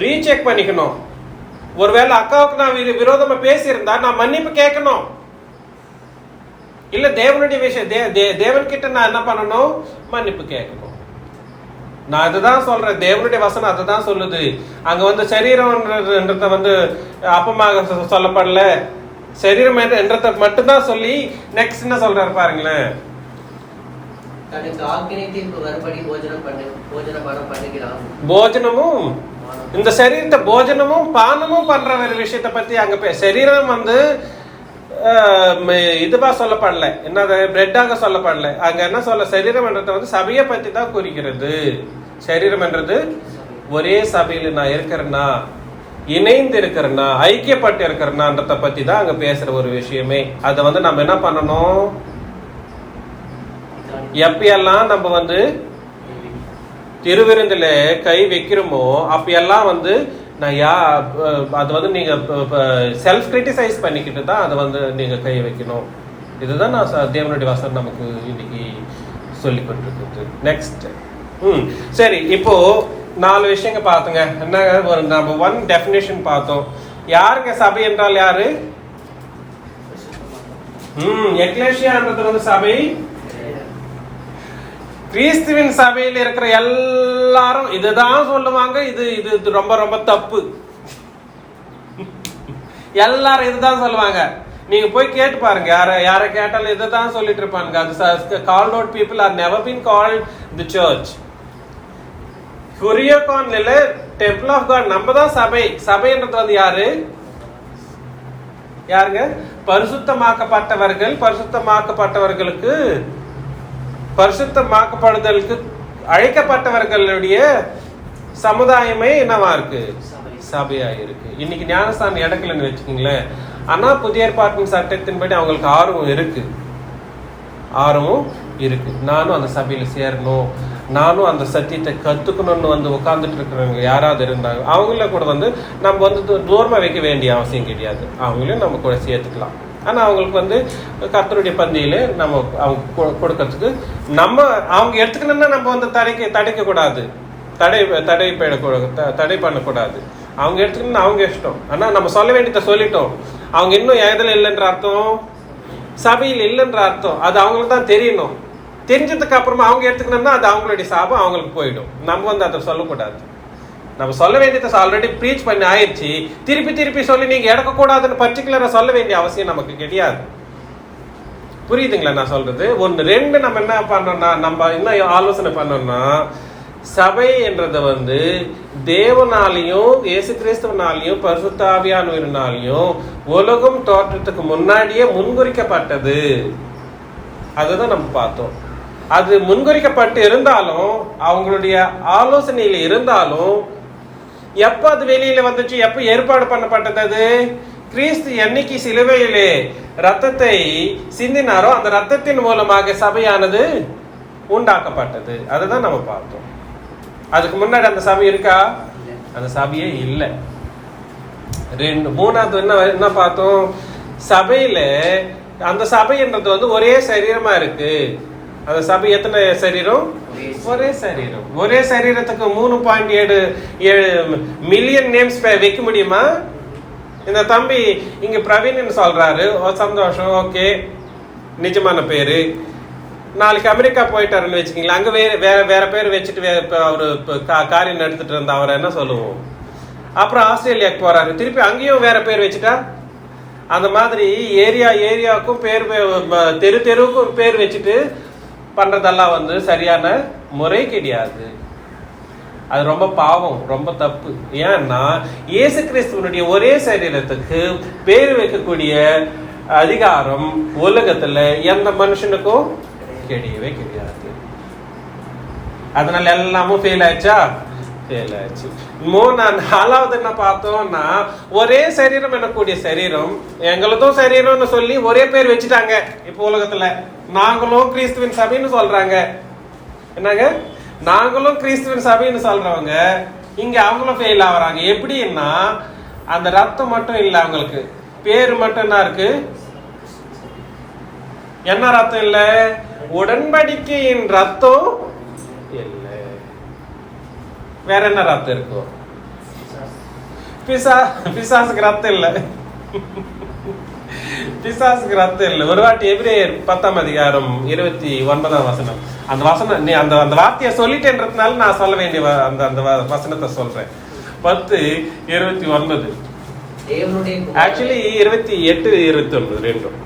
ரீசெக் பண்ணிக்கணும். ஒருவேளை அக்காவுக்கு நான் விரோதமா பேசியிருந்தா நான் மன்னிப்பு கேட்கணும். இல்ல தேவனுடைய விஷயம் தேவன் கிட்ட நான் என்ன பண்ணணும்? மன்னிப்பு கேட்கணும். நான் அதுதான் சொல்றேன். தேவனுடைய வசனம் அதுதான் சொல்லுது. அங்க வந்து சரீரம்ன்றத வந்து அப்பமாக சொல்லப்படல, சரீரம் என்றத மட்டும்தான் சொல்லி நெக்ஸ்ட் என்ன சொல்றாரு பாருங்களேன். போஜனமும் இந்த சரீரத்தை போஜனமும் பானமும் பண்ற ஒரு விஷயத்தை பத்தி அங்க சரீரம் வந்து இதுவா சொல்லப்படல, என்னது பிரெட்டாக சொல்லப்படல. அங்க என்ன சொல்ல, சரீரம் என்றதை வந்து சபையை பத்தி தான் குறிக்கிறது. சரீரம் என்றது ஒரே சபையில நான் இருக்கிறேன்னா, இணைந்து இருக்கிறேன்னா, ஐக்கியப்பட்டு இருக்கிறேன்னான்றத பத்தி தான் அங்க பேசுற ஒரு விஷயமே. அதை வந்து நம்ம என்ன பண்ணணும்? எப்பயெல்லாம் நம்ம வந்து திருவிருந்துல கை வைக்கிறோமோ அப்பெல்லாம் வந்து நான் அது வந்து நீங்க செல்ஃப் கிரிட்டிசைஸ் பண்ணிக்கிட்டு தான் அதை வந்து நீங்க கை வைக்கணும். இதுதான் நான் தேவனுடைய வசனம் நமக்கு இன்னைக்கு சொல்லி கொண்டிருக்குது. நெக்ஸ்ட் சரி, இப்போ 4 விஷயங்க பார்த்துங்க. என்ன ஒரு நம்ம 1 டெஃபினேஷன் பார்த்தோம். யாருங்க சபை என்றால் யாரு? எக்லேசியான்றது வந்து சபை. கிறிஸ்துவின் சபையில் இருக்கிற எல்லாரும் இதுதான் சொல்லுவாங்க. இது ரொம்ப ரொம்ப தப்பு. எல்லாரும் இதுதான் சொல்லுவாங்க. நீங்க போய் கேட்டு பாருங்க, யாரை கேட்டாலும் இதுதான் சொல்லிட்டு இருப்பாங்க. அது called out people are never been called the church. குரியோகான் இல்ல, டெம்பிள் ஆஃப் காட். நம்ம தான் சபை. சபைன்றது வந்து யாருங்க? பரிசுத்தமாக்கப்பட்டவர்கள். பரிசுத்தமாக்கப்பட்டவர்களுக்கு, பரிசுத்தமாக்கப்படுதலுக்கு அழைக்கப்பட்டவர்களுடைய சமுதாயமே என்னவா இருக்கு? சபையா இருக்கு. இன்னைக்கு ஞானஸ்தானம் இடக்கலன்னு வச்சுக்கீங்களேன். ஆனா புதிய ஏற்பாட்டின் சட்டத்தின்படி அவங்களுக்கு ஆர்வம் இருக்கு. நானும் அந்த சபையில சேரணும், நானும் அந்த சத்தியத்தை கத்துக்கணும்னு வந்து உட்கார்ந்துட்டு இருக்கிறவங்க யாராவது இருந்தாங்க, அவங்கள கூட வந்து நம்ம வந்து தூரமா வைக்க வேண்டிய அவசியம் கிடையாது. அவங்களையும் நம்ம கூட சேர்த்துக்கலாம். ஆனா அவங்களுக்கு வந்து கர்த்தருடைய பந்தியில நம்ம அவங்க கொடுக்கறதுக்கு அவங்க எடுத்துக்கணும்னா நம்ம வந்து தடைக்க கூடாது, தடை பண்ணக்கூடாது. அவங்க எடுத்துக்கணும்னு அவங்க இஷ்டம். ஆனா நம்ம சொல்ல வேண்டியதை சொல்லிட்டோம். அவங்க இன்னும் எதில் இல்லைன்ற அர்த்தம், சபையில் இல்லைன்ற அர்த்தம். அது அவங்களுக்கு தான் தெரியணும். தெரிஞ்சதுக்கு அப்புறமா அவங்க எடுத்துக்கணும்னா அது அவங்களுடைய சாபம், அவங்களுக்கு போயிடும். நம்ம வந்து அதை சொல்லக்கூடாது. நம்ம சொல்ல வேண்டியதை ஆல்ரெடி ப்ரீச் பண்ணி ஆயிடுச்சு. திருப்பி சொல்லி நீங்க எடுக்கக்கூடாதுன்னு பர்டிகுலரா சொல்ல வேண்டிய அவசியம் நமக்கு கிடையாது. புரியுதுங்களா நான் சொல்றது? 1 2 நம்ம என்ன பண்ணோம்னா, நம்ம இன்னும் ஆலோசனை பண்ணோம்னா, சபை என்றதை வந்து தேவனாலையும் இயேசு கிறிஸ்துவனாலையும் பரிசுத்த ஆவியானவரினாலையும் உலகம் தோற்றத்துக்கு முன்னாடியே முன்குறிக்கப்பட்டது. அதுதான் நம்ம பார்த்தோம். அது முன்குறிக்கப்பட்டு இருந்தாலும், அவங்களுடைய ஆலோசனையில இருந்தாலும், எப்ப அது வெளியில வந்துச்சு, எப்ப ஏற்பாடு பண்ணப்பட்டது? அது கிறிஸ்து என்னைக்கு சிலுவையிலே ரத்தத்தை சிந்தினாரோ அந்த ரத்தத்தின் மூலமாக சபையானது உண்டாக்கப்பட்டது. அதுதான் நம்ம பார்த்தோம். அதுக்கு முன்னாடி அந்த சபை இருக்கா? அந்த சபையே இல்லை. 3வது என்ன பார்த்தோம்? சபையில அந்த சபைன்றது வந்து ஒரே சரீரமா இருக்கு. அந்த சபை எத்தனை சரீரம்? ஒரே சரீரம். ஒரே சரீரத்துக்கு 3.7 மில்லியன் நேம்ஸ் வைக்க முடியுமா? இந்த தம்பி இங்க பிரவீன் சொல்றாரு, சந்தோஷம், ஓகே, நிஜமான பேரு. நாளைக்கு அமெரிக்கா போயிட்டாருன்னு வச்சுக்கீங்களா, அங்க வேற பேர் வச்சுட்டு அவரு காரியம் நடத்திட்டு இருந்த அவரை என்ன சொல்லுவோம்? அப்புறம் ஆஸ்திரேலியாவுக்கு போறாரு, திருப்பி அங்கேயும் வேற பேர் வச்சுட்டா, அந்த மாதிரி ஏரியாவுக்கும் பேர், தெருவுக்கும் பேர் வச்சுட்டு பண்றதெல்லாம் வந்து சரியான முறை கிடையாது. அது ரொம்ப பாவம், ரொம்ப தப்பு. ஏன்னா இயேசு கிறிஸ்துவனுடைய ஒரே சரீரத்துக்கு பேர் வைக்கக்கூடிய அதிகாரம் உலகத்துல எந்த மனுஷனுக்கும் கிடையவே கிடையாது. அதனால எல்லாமும் ஃபெயில் ஆயிடுச்சா? ஃபெயில் ஆயிடுச்சு. 4வது என்ன பார்த்தோம்னா, ஒரே சரீரம் எனக்கூடிய சரீரம், எங்களுக்கும் சரீரம்னு சொல்லி ஒரே பேர் வச்சுட்டாங்க. இப்ப உலகத்துல நாங்களும் கிறிஸ்துவின் சபைன்னு சொல்றாங்க. என்னங்க, நாங்களும் கிறிஸ்துவின் சபைன்னு சொல்றவங்க இங்க அவங்களும் ஃபெயில் ஆகுறாங்க. எப்படின்னா, அந்த ரத்தம் மட்டும் இல்ல, அவங்களுக்கு பேரு மட்டும் என்ன இருக்கு? என்ன ரத்தம் இல்ல? உடன்படிக்கையின் ரத்தம் இல்ல. வேற என்ன ரத்தம் இருக்கும்? பிசாசுக்கு ரத்தம் இல்ல. பிசாசுக்கு ரத்தம் இல்ல. ஒரு வாட்டி எபிரேயர் 10ஆம் அதிகாரம் 29ஆம் வசனம், அந்த வசனம் நீ அந்த வார்த்தையை சொல்லிட்டேன்றதுனால நான் சொல்ல வேண்டிய அந்த வசனத்தை சொல்றேன். 10:29. ஆக்சுவலி 28, 29 ரெண்டும்.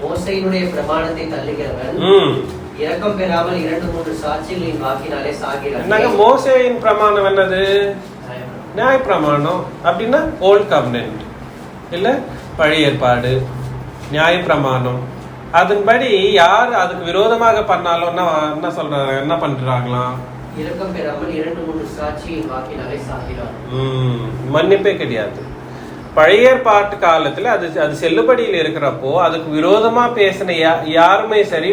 மோசேயினுடைய பிரமாணத்தை தள்ளுகிறவன் இரக்கம் பெறாமல் 2-3 சாட்சிகளின் வாக்கினாலே சாகிறான். என்னங்க மோசேயின் பிரமாணம்? என்னது? நியாய பிரமாணம். அப்படின்னா ஓல்ட் கவர்னன்ட் இல்ல, பழைய ஏற்பாடு, நியாய பிரமாணம். அதன்படி யார் அதுக்கு விரோதமாக பண்ணாலும் என்ன சொல்றாங்க, என்ன பண்றாங்களாம்? இரக்கம் பெறாமல் 2-3 சாட்சியின் வாக்கினாலே சாகிறான். மன்னிப்பே கிடையாது. பழைய ஏற்பாட்டு காலத்துல அது செல்லுபடியில் இருக்கிறப்போ அதுக்கு விரோதமா பேசின யாருமே சரி,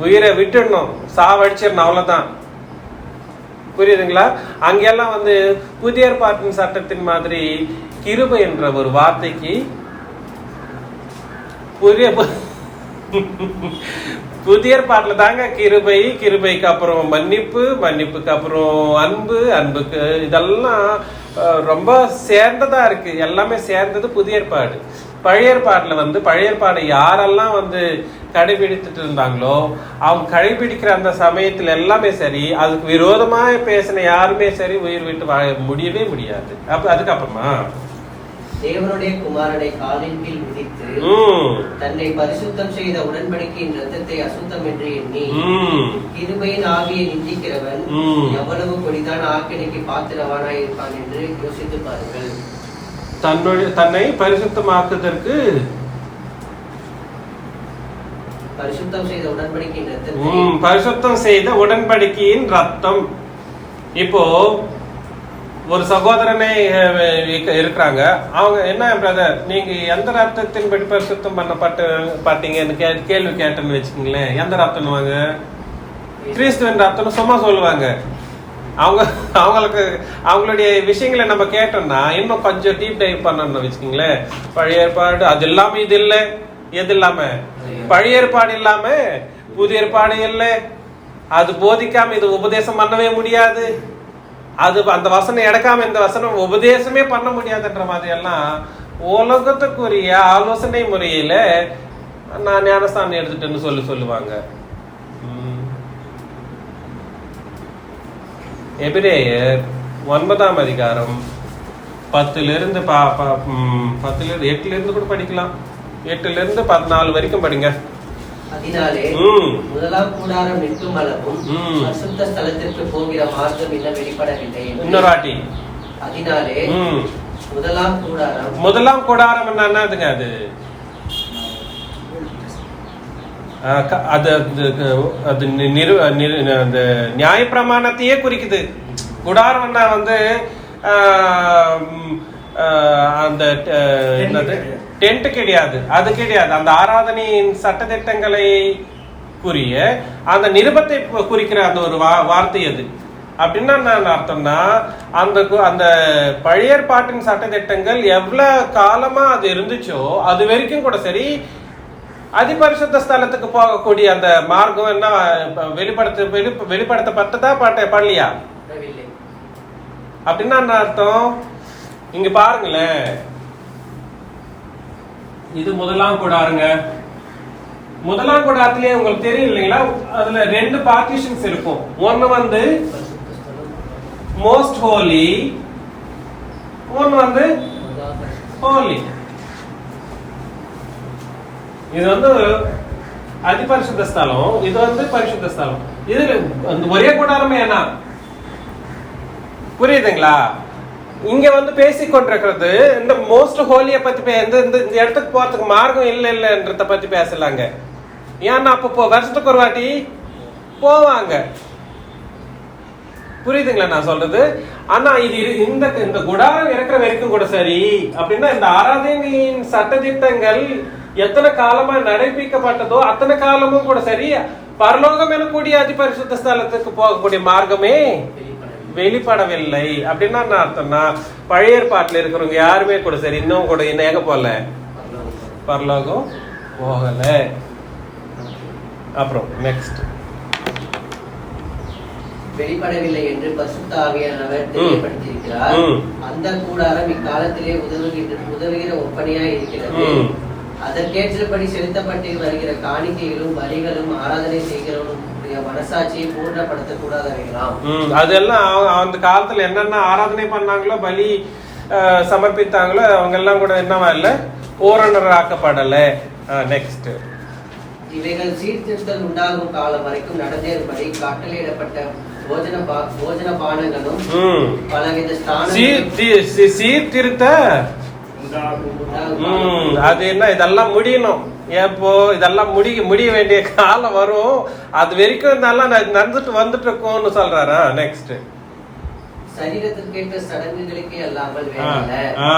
உயிரை விட்டுடணும், சாவடிச்சிடணும், அவ்வளவுதான். புரியுதுங்களா? அங்கெல்லாம் வந்து புதிய ஏற்பாட்டின் சட்டத்தின் மாதிரி கிருபை என்ற ஒரு வார்த்தைக்கு புதிய ஏற்பாட்டுல தாங்க கிருபை, கிருபைக்கு அப்புறம் மன்னிப்பு, மன்னிப்புக்கு அப்புறம் அன்பு, அன்புக்கு இதெல்லாம் ரொம்ப சேர்ந்ததா இருக்கு. எல்லாமே சேர்ந்தது புதிய ஏற்பாடு. பழைய ஏற்பாட்டுல வந்து பழைய ஏற்பாடு யாரெல்லாம் வந்து கடைபிடித்துட்டு இருந்தாங்களோ அவங்க கடைபிடிக்கிற அந்த சமயத்துல எல்லாமே சரி, அதுக்கு விரோதமா பேசின யாருமே சரி உயிர் விட்டு வாழ முடியவே முடியாது. அதுக்கப்புறமா தேவனுடைய குமாரனை காலின் கீழ் மிதித்து தன்னை பரிசுத்தம் செய்த உடன்படிக்கையின் ரத்தத்தை அசுத்தம் என்று எண்ணி கிருபையின் ஆவியை நிந்திக்கிறவன் எவ்வளவு கொடிதான ஆக்கினைக்கு பாத்திரவானாய் இருப்பான் என்று யோசித்து பாருங்கள். தன்னை பரிசுத்தமாக்குவதற்கு பரிசுத்தம் செய்த உடன்படிக்கையின் ரத்தம், பரிசுத்தம் செய்த உடன்படிக்கையின் ரத்தம். இப்போ ஒரு சகோதரனை இருக்கிறாங்க, அவங்க என்ன பிரதர் நீங்க எந்த ரத்தத்தின் படி பரிசுத்தம் பாத்தீங்கன்னு கேள்வி கேட்டேன்னு வச்சுக்கோங்களேன். எந்த ரத்தம்வாங்க? கிறிஸ்துவின் ரத்தம் சும்மா சொல்லுவாங்க. அவங்களுக்கு அவங்களுடைய விஷயங்களை நம்ம கேட்டோம்னா இன்னும் கொஞ்சம் டீப் டைவ் பண்ணணும்னு வச்சுக்கோங்களேன். பழைய ஏற்பாடு அது இல்லாம இது இல்லை, எது இல்லாம பழைய ஏற்பாடு இல்லாம புதிய ஏற்பாடு இல்லை, அது போதிக்காம இது உபதேசம் பண்ணவே முடியாது, அது அந்த வசனம் எடுக்காம இந்த வசனம் உபதேசமே பண்ண முடியாதுன்ற மாதிரி எல்லாம் உலகத்துக்குரிய ஆலோசனை முறையில நான் ஞானஸ்தானம் எடுத்துட்டேன்னு சொல்லுவாங்க. எபிரேயர் 9ஆம் அதிகாரம் 10லிருந்து 8லிருந்து கூட படிக்கலாம், 8லிருந்து 14 வரைக்கும் படிங்க. அதனாலே முதலாம் கூடாரம் நிற்கும் அளவும் பரிசுத்த ஸ்தலத்திற்கு போகிற மார்க்கம் இன்னும் வெளிப்படவில்லை. இன்னொரு வாட்டி. அதனாலே முதலாம் கூடாரம் என்னதுங்க? அது நியாயப்பிரமாணத்தையே குறிக்குது. குடாரம் வந்து அந்த என்னது டென்ட் கிடையாது, அது கிடையாது. அந்த ஆராதனையின் சட்டதிட்டங்களை குறிய அந்த நிருபத்தை குறிக்கிற அந்த ஒரு வார்த்தை அது. அப்படின்னா என்ன அர்த்தம்னா அந்த பழைய ஏற்பாட்டின் சட்டதிட்டங்கள் எவ்வளவு காலமா அது இருந்துச்சோ அது வரைக்கும் கூட சரி அதிபரிசுத்த ஸ்தலத்துக்கு போகக்கூடிய அந்த மார்க்கம் என்ன வெளிப்படுத்தப்பட்டதா படலையா? அப்படின்னா என்ன அர்த்தம்? இங்க பாருங்களேன், இது முதலாம் கூடாருங்க. முதலாம் கூடாரத்திலேயே உங்களுக்கு தெரியும் இல்லைங்களா, அதுல 2 பார்ட்டிஷன்ஸ் இருக்கும். ஒன்னு வந்து மோஸ்ட் ஹோலி, ஒன்னு வந்து ஹோலி. இது வந்து அதிபரிசுத்த ஸ்தலம், இது வந்து பரிசுத்த ஸ்தலம். இது ஒரே கூடாரமே என்ன புரியுதுங்களா? இங்க வந்து பேசிக்கொண்டிருக்கிறது இந்த மோஸ்ட் ஹோலிய பத்தி இந்த இடத்துக்கு போறதுக்கு மார்க்கம் இல்லைன்றத பத்தி பேசலாங்க. ஏன்னா அப்போ வருஷத்துக்கு ஒரு வாட்டி போவாங்க. புரியுதுங்களா நான் சொல்றது? ஆனா இது இந்த குடாரம் இருக்கிற வரைக்கும் கூட சரி. அப்படின்னா இந்த ஆராதனையின் சட்டதிட்டங்கள் எத்தனை காலமா நடைபிக்கப்பட்டதோ அத்தனை காலமும் கூட சரி பரலோகம் எனக்கூடிய அதிபரிசுத்த ஸ்தலத்துக்கு போகக்கூடிய மார்க்கமே வெளிப்படவில்லை. அப்படின்னா என்ன அர்த்தம்னா பழைய ஏற்பாட்டுல இருக்கிறவங்க யாருமே கூட சரி இன்னும் கூட எங்க போல பரலோகம் போகல. அப்புறம் நெக்ஸ்ட் வெளிப்படவில்லை என்று பரிசுத்த ஆவியானவர் தெரியப்படுத்தியிருக்கிறார். அந்த கூடாரம் இக்காலத்திலே உதவுகிற ஒப்பனையா இருக்கிறது. அதற்கேற்றபடி செலுத்தப்பட்டு வருகிற காணிக்கைகளும் வரிகளும் ஆராதனை செய்கிறவனும் மனசாட்சியை பூர்ணப்படுத்த கூடாதவைகளாம். அதெல்லாம் அந்த காலத்துல என்னென்ன ஆராதனை பண்ணாங்களோ பலி சமர்ப்பித்தாங்களோ அவங்க எல்லாம் கூட என்னவா இல்ல பூரணராக்கப்படல. நெக்ஸ்ட் இவைகள் சீர்திருத்தல் உண்டாகும் காலம் வரைக்கும் நடந்தேறும்படி கட்டளையிடப்பட்ட போஜன பானங்களும் பலவித சீர்திருத்த அது என்ன இதெல்லாம் முடியணும். ஏப்போ இதெல்லாம் முடிய வேண்டிய காலம் வரும், அது வரைக்கும் இதெல்லாம் நடந்துட்டு வந்துட்டு இருக்கோம்னு சொல்றாரா? நெக்ஸ்ட் சரீரத்திற்கேற்ற சடங்குகளுக்கே அல்லாமல் வேறல்ல. ஆ.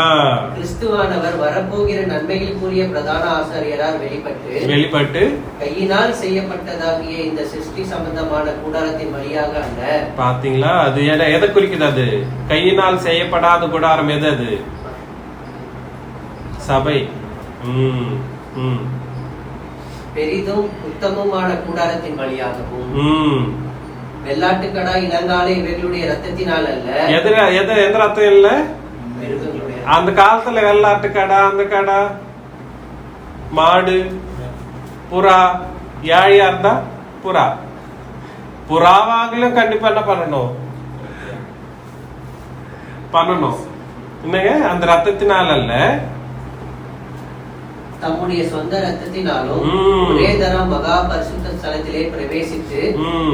கிறிஸ்துவானவர் வரப்போகிற நன்மைகளுக்குரிய பிரதான ஆசாரியரால் வெளிப்பட்டு கையினால் செய்யப்பட்டதாகிய இந்த சிருஷ்டி சம்பந்தமான கூடாரத்தின் வழியாக அல்ல. பாத்தீங்களா? அது எதை குறிக்குது? அது கையினால் செய்யப்படாத கூடாரம் எது? அது சபை. பெரிதும் உத்தமமான கூடாரத்தின் வழியாகவும் வெள்ளாட்டுக்கடா இளங்காலை இவர்களுடைய ரத்தத்தினால் அல்ல. எந்த ரத்தம் இல்ல? அந்த காலத்துல வெள்ளாட்டுக்கடா, அந்த கடா, மாடு, புறா, யாழியா இருந்தா புறாவாகலும் கண்டிப்பா என்ன பண்ணணும் என்னங்க? அந்த ரத்தத்தினால் அல்ல, தம்முடைய சொந்த ரத்தத்தினாலும் ஒரே தரம் மகா பரிசுத்த ஸ்தலத்திலே பிரவேசித்து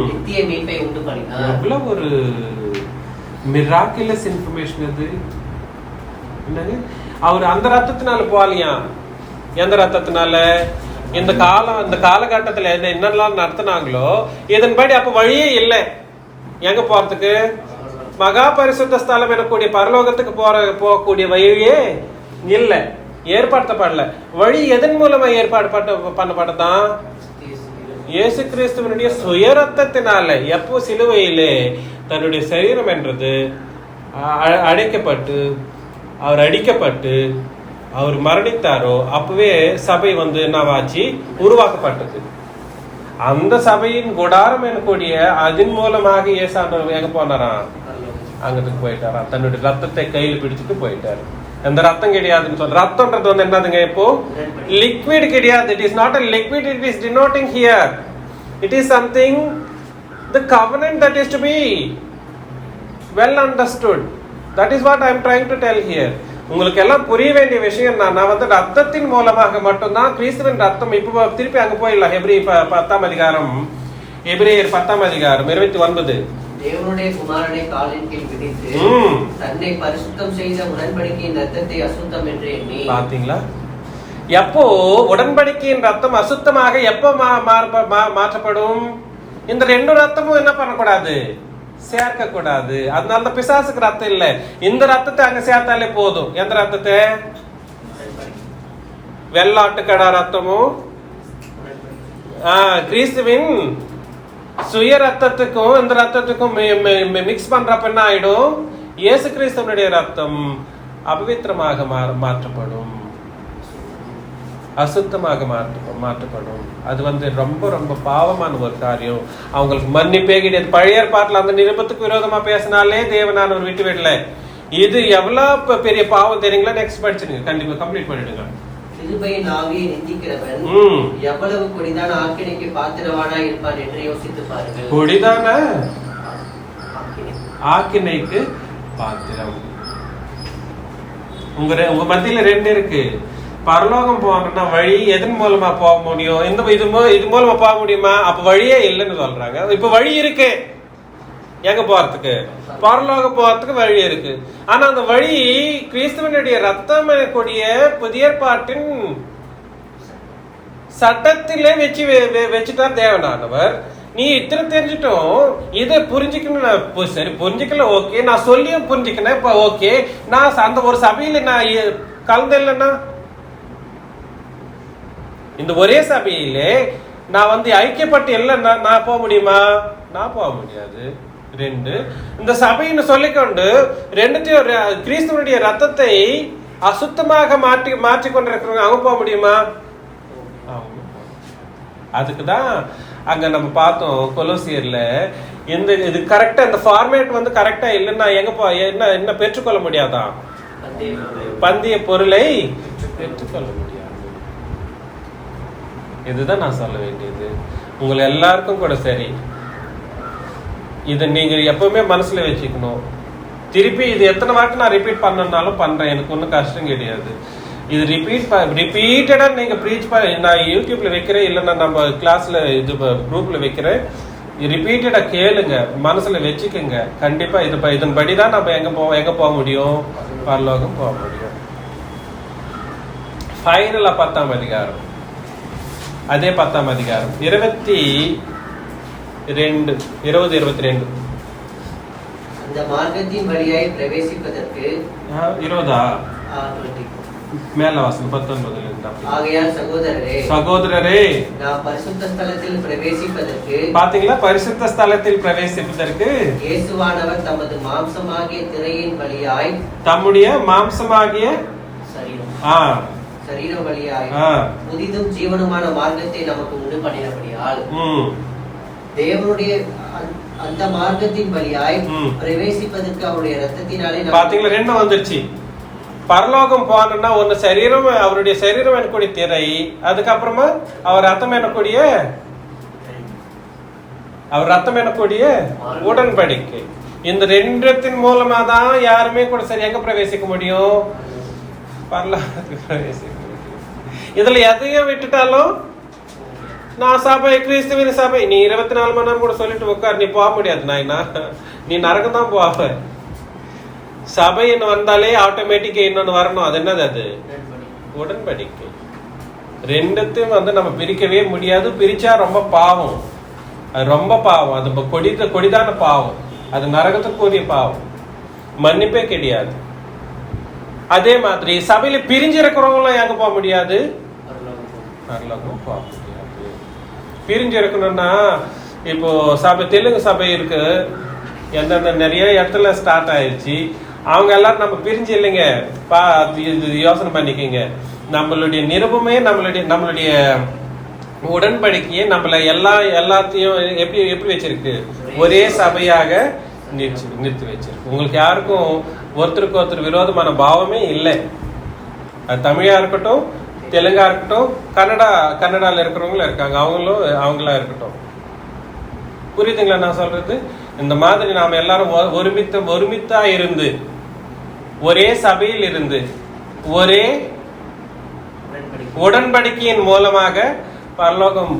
நித்திய மீட்பை உண்டு பண்ணினார். எவ்வளவு ஒரு மிராக்கிளஸ் இன்ஃபர்மேஷன் அது. என்னங்க? அவர் அந்த ரத்தத்தினால போகலையா? எந்த ரத்தத்தினால? இந்த காலகட்டத்துல என்னெல்லாம் நடத்தினாங்களோ இதன்படி அப்ப வழியே இல்லை. எங்க போறதுக்கு? மகா பரிசுத்த ஸ்தலம் எனக்கூடிய பரலோகத்துக்கு போகக்கூடிய வழியே இல்லை, ஏற்படுத்தப்படல. வழி எதன் மூலமா ஏற்பாடு பண்ணப்பட்டதான்? இயேசு கிறிஸ்துவனுடைய சுய ரத்தத்தினால. எப்போ சிலுவையிலே தன்னுடைய சரீரம் என்றது அவர் அடிக்கப்பட்டு அவர் மரணித்தாரோ அப்பவே சபை என்னவாச்சு? உருவாக்கப்பட்டது. அந்த சபையின் குடாரம் எனக்கூடிய அதன் மூலமாக இயேசாண்டவர் எங்க போனாராம்? அங்கத்துக்கு போயிட்டாராம். தன்னுடைய ரத்தத்தை கையில் பிடிச்சிட்டு போயிட்டாரு. அந்த ரத்தம் கிடையாதுன்னு சொல்ற. ரத்தம்ன்றது என்னதுங்க? இப்போ லிக்விட் கிடையாது. It is not a liquid, it is denoting here. It is something, the covenant that is to be well understood. That is what I am trying to tell here. உங்களுக்கு எல்லாம் புரிய வேண்டிய விஷயம் நான் ரத்தத்தின் மூலமாக மட்டும்தான் கிறிஸ்துவின் ரத்தம். இப்போ திருப்பி அங்க போயிடலாம். எபிரேயர் 10ஆம் அதிகாரம் 29. தேவனுடைய குமாரனை காலின் கீழ் விதித்து தன்னை பரிசுத்தம் செய்த உடன்படிக்கையின் ரத்தத்தை அசுத்தம் என்று எண்ணி. பாத்தீங்களா? எப்போ உடன்படிக்கையின் ரத்தம் அசுத்தமாக எப்போ மாற்றப்படும்? இந்த ரெண்டு ரத்தமும் என்ன பண்ணக்கூடாது? சேர்க்க கூடாது. அதனால தான் பிசாசுக்கு ரத்தம் இல்ல. இந்த ரத்தத்தை அங்க சேர்த்தாலே போதும். எந்த ரத்தத்தை? வெள்ளாட்டுக்கடா ரத்தமும் கிறிஸ்துவின் சுய ரத்தத்துக்கும் இந்த ரத்தத்துக்கும் மிக்ஸ் பண்றப்ப என்ன ஆயிடும்? இயேசு கிறிஸ்துவனுடைய ரத்தம் அபவித்திரமாக மாற்றப்படும், அசுத்தமாக மாற்றப்படும். அது ரொம்ப ரொம்ப பாவமான ஒரு காரியம். அவங்களுக்கு மன்னிப்பே கிடையாது. பழைய ஏற்பாட்டுல அந்த நிருபத்துக்கு விரோதமா பேசினாலே தேவனானவர் விட்டு விடல. இது எவ்வளவு பெரிய பாவம் தெரியுங்களா? நெக்ஸ்ட் படிச்சிருங்க, கண்டிப்பா கம்ப்ளீட் பண்ணிடுங்க. கிருபையின் ஆவியை நிந்திக்கிறவன் எவ்வளவு கொடிதான ஆக்கினைக்கு பாத்திரவானா இருப்பான் என்று யோசித்து பாருங்கள். கொடிதான ஆக்கினைக்கு பாத்திரம். உங்க மத்தியில ரெண்டு இருக்கு. பரலோகம் போகணும்னா வழி எதன் மூலமா போக முடியும்? இது மூலமா போக முடியுமா? அப்ப வழியே இல்லைன்னு சொல்றாங்க. இப்ப வழி இருக்கு. எங்க போறதுக்கு? பரலோகம் போறதுக்கு வழி இருக்கு. ஆனா அந்த வழி கிறிஸ்துவனுடைய ரத்தம் கூடிய புதிய ஏற்பாட்டின் சட்டத்திலே வச்சுட்டார் தேவனானவர். நீ இத்தனை தெரிஞ்சிட்டோம், இதை புரிஞ்சுக்கணும். சரி, புரிஞ்சுக்கல, ஓகே. நான் சொல்லியும் புரிஞ்சுக்கணும், இப்ப ஓகே. நான் அந்த ஒரு சபையில நான் கலந்து இல்லைன்னா, இந்த ஒரே சபையிலே நான் ஐக்கியப்பட்டு இல்லைன்னா நான் போக முடியுமா? நான் போக முடியாது. ரெண்டு, இந்த சபைன்னு சொல்லிக்கொண்டு ரெண்டுத்தையும் கிறிஸ்துவனுடைய ரத்தத்தை அசுத்தமாக மாற்றி கொண்டிருக்கிறவங்க அவங்க போக முடியுமா? அதுக்குதான் அங்க நம்ம பார்த்தோம் கொலோசியர்ல, இது கரெக்டா இந்த ஃபார்மேட் கரெக்டா இல்லைன்னா என்ன பெற்றுக்கொள்ள முடியாதா? பந்தய பொருளை பெற்றுக்கொள்ள முடியாது. இதுதான் நான் சொல்ல வேண்டியது உங்களை எல்லாருக்கும் கூட. சரி, இதை நீங்க எப்பவுமே மனசுல வச்சுக்கணும். திருப்பி இது எத்தனை வாட்டி நான் ரிப்பீட் பண்ணனாலும் பண்றேன், எனக்கு ஒன்றும் கஷ்டம் கிடையாது. இது ரிப்பீட்டடா நீங்க ப்ரீச் நான் யூடியூப்ல வைக்கிறேன், இல்லைன்னா நம்ம கிளாஸ்ல இது குரூப்ல வைக்கிறேன். ரிப்பீட்டடா கேளுங்க, மனசுல வச்சுக்கோங்க. கண்டிப்பா இதன்படிதான் நம்ம எங்க போக முடியும்? பரலோகம் போக முடியும். ஃபைனலா 10ஆம் அதிகாரம், அதே 10ஆம் அதிகாரம் 20-22. அந்த மார்க்கத்தின் வழியாய் பிரவேசிப்பதற்கு 20 மேல வாசம் 19 ஆகையால் சகோதரரே நாம் பரிசுத்த ஸ்தலத்தில் பிரவேசிப்பதற்கு பாத்தீங்களா, பரிசுத்த ஸ்தலத்தில் பிரவேசிப்பதற்கு இயேசுவானவர் தமது மாம்சமாகிய திரையின் வழியாய் தம்முடைய மாம்சமாகிய சரீரம் வழியாய் புதிதும் ஜீவனுமான மார்க்கத்தை நமக்கு உண்டு பண்ணினபடியால் தேவனுடைய அந்த மார்க்கத்தின் வழியாய் பிரவேசிப்பதற்கு அவருடைய ரத்தத்தினாலே பாத்தீங்களா, ரெண்டும் வந்துருச்சு. பரலோகம் போனா ஒன்னு சரீரம், அவருடைய சரீரம் எனக்கூடிய திரை, அதுக்கப்புறமா அவர் ரத்தம் எனக்கூடிய உடன்படிக்கை. இந்த ரெண்டத்தின் மூலமா தான் யாருமே கூட சரி எங்க பிரவேசிக்க முடியும், பரலோகத்துக்கு பிரவேசிக்க முடியும். இதுல எதையும் விட்டுட்டாலும் நான் சபை, கிறிஸ்துவின் சபை, நீ 24 மணி நேரம் கூட சொல்லிட்டு உட்கார், நீ போக முடியாது நாயினா, நீ நரகம் தான் போவ. சபைன்னு வந்தாலே ஆட்டோமேட்டிக்கா இன்னொன்னு வரணும். அது என்னது? அது உடன்படிக்கை. ரெண்டுத்தையும் நம்ம பிரிக்கவே முடியாது. பிரிச்சா ரொம்ப பாவம், அது ரொம்ப பாவம், அது கொடிதான பாவம், அது நரகத்துக்குரிய பாவம், மன்னிப்பே கிடையாது. அதே மாதிரி சபையில பிரிஞ்சிருக்கிறவங்களும் எங்க போக முடியாது, பரலோகம் போக முடியாது. பிரிஞ்சு இருக்கணும்னா இப்போ சபை, தெலுங்கு சபை இருக்கு, எந்தெந்த நிறைய இடத்துல ஸ்டார்ட் ஆயிடுச்சு. அவங்க எல்லாரும் நம்ம பிரிஞ்சு இல்லைங்க, யோசனை பண்ணிக்கங்க. நம்மளுடைய நிருபமே நம்மளுடைய உடன்படிக்கையே நம்மள எல்லாத்தையும் எப்படி வச்சிருக்கு, ஒரே சபையாக நிறுத்தி வச்சிருக்கு. உங்களுக்கு யாருக்கும் ஒருத்தருக்கு ஒருத்தர் விரோதமான பாவமே இல்லை. அது தமிழா இருக்கட்டும், தெலுங்கா இருக்கட்டும், கன்னடால இருக்கிறவங்களும் இருக்காங்க, அவங்களா இருக்கட்டும். புரியுதுங்களா நான் சொல்றது? இந்த மாதிரி நாம எல்லாரும் ஒருமித்தா இருந்து, ஒரே சபையில் இருந்து, ஒரே உடன்படிக்கையின் மூலமாக பரலோகம்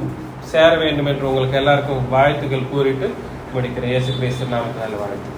சேர வேண்டும் என்று உங்களுக்கு எல்லாருக்கும் வாழ்த்துக்கள் கூறிட்டு முடிக்கிறேன். இயேசு கிறிஸ்து நாமத்தால் வாழ்த்து.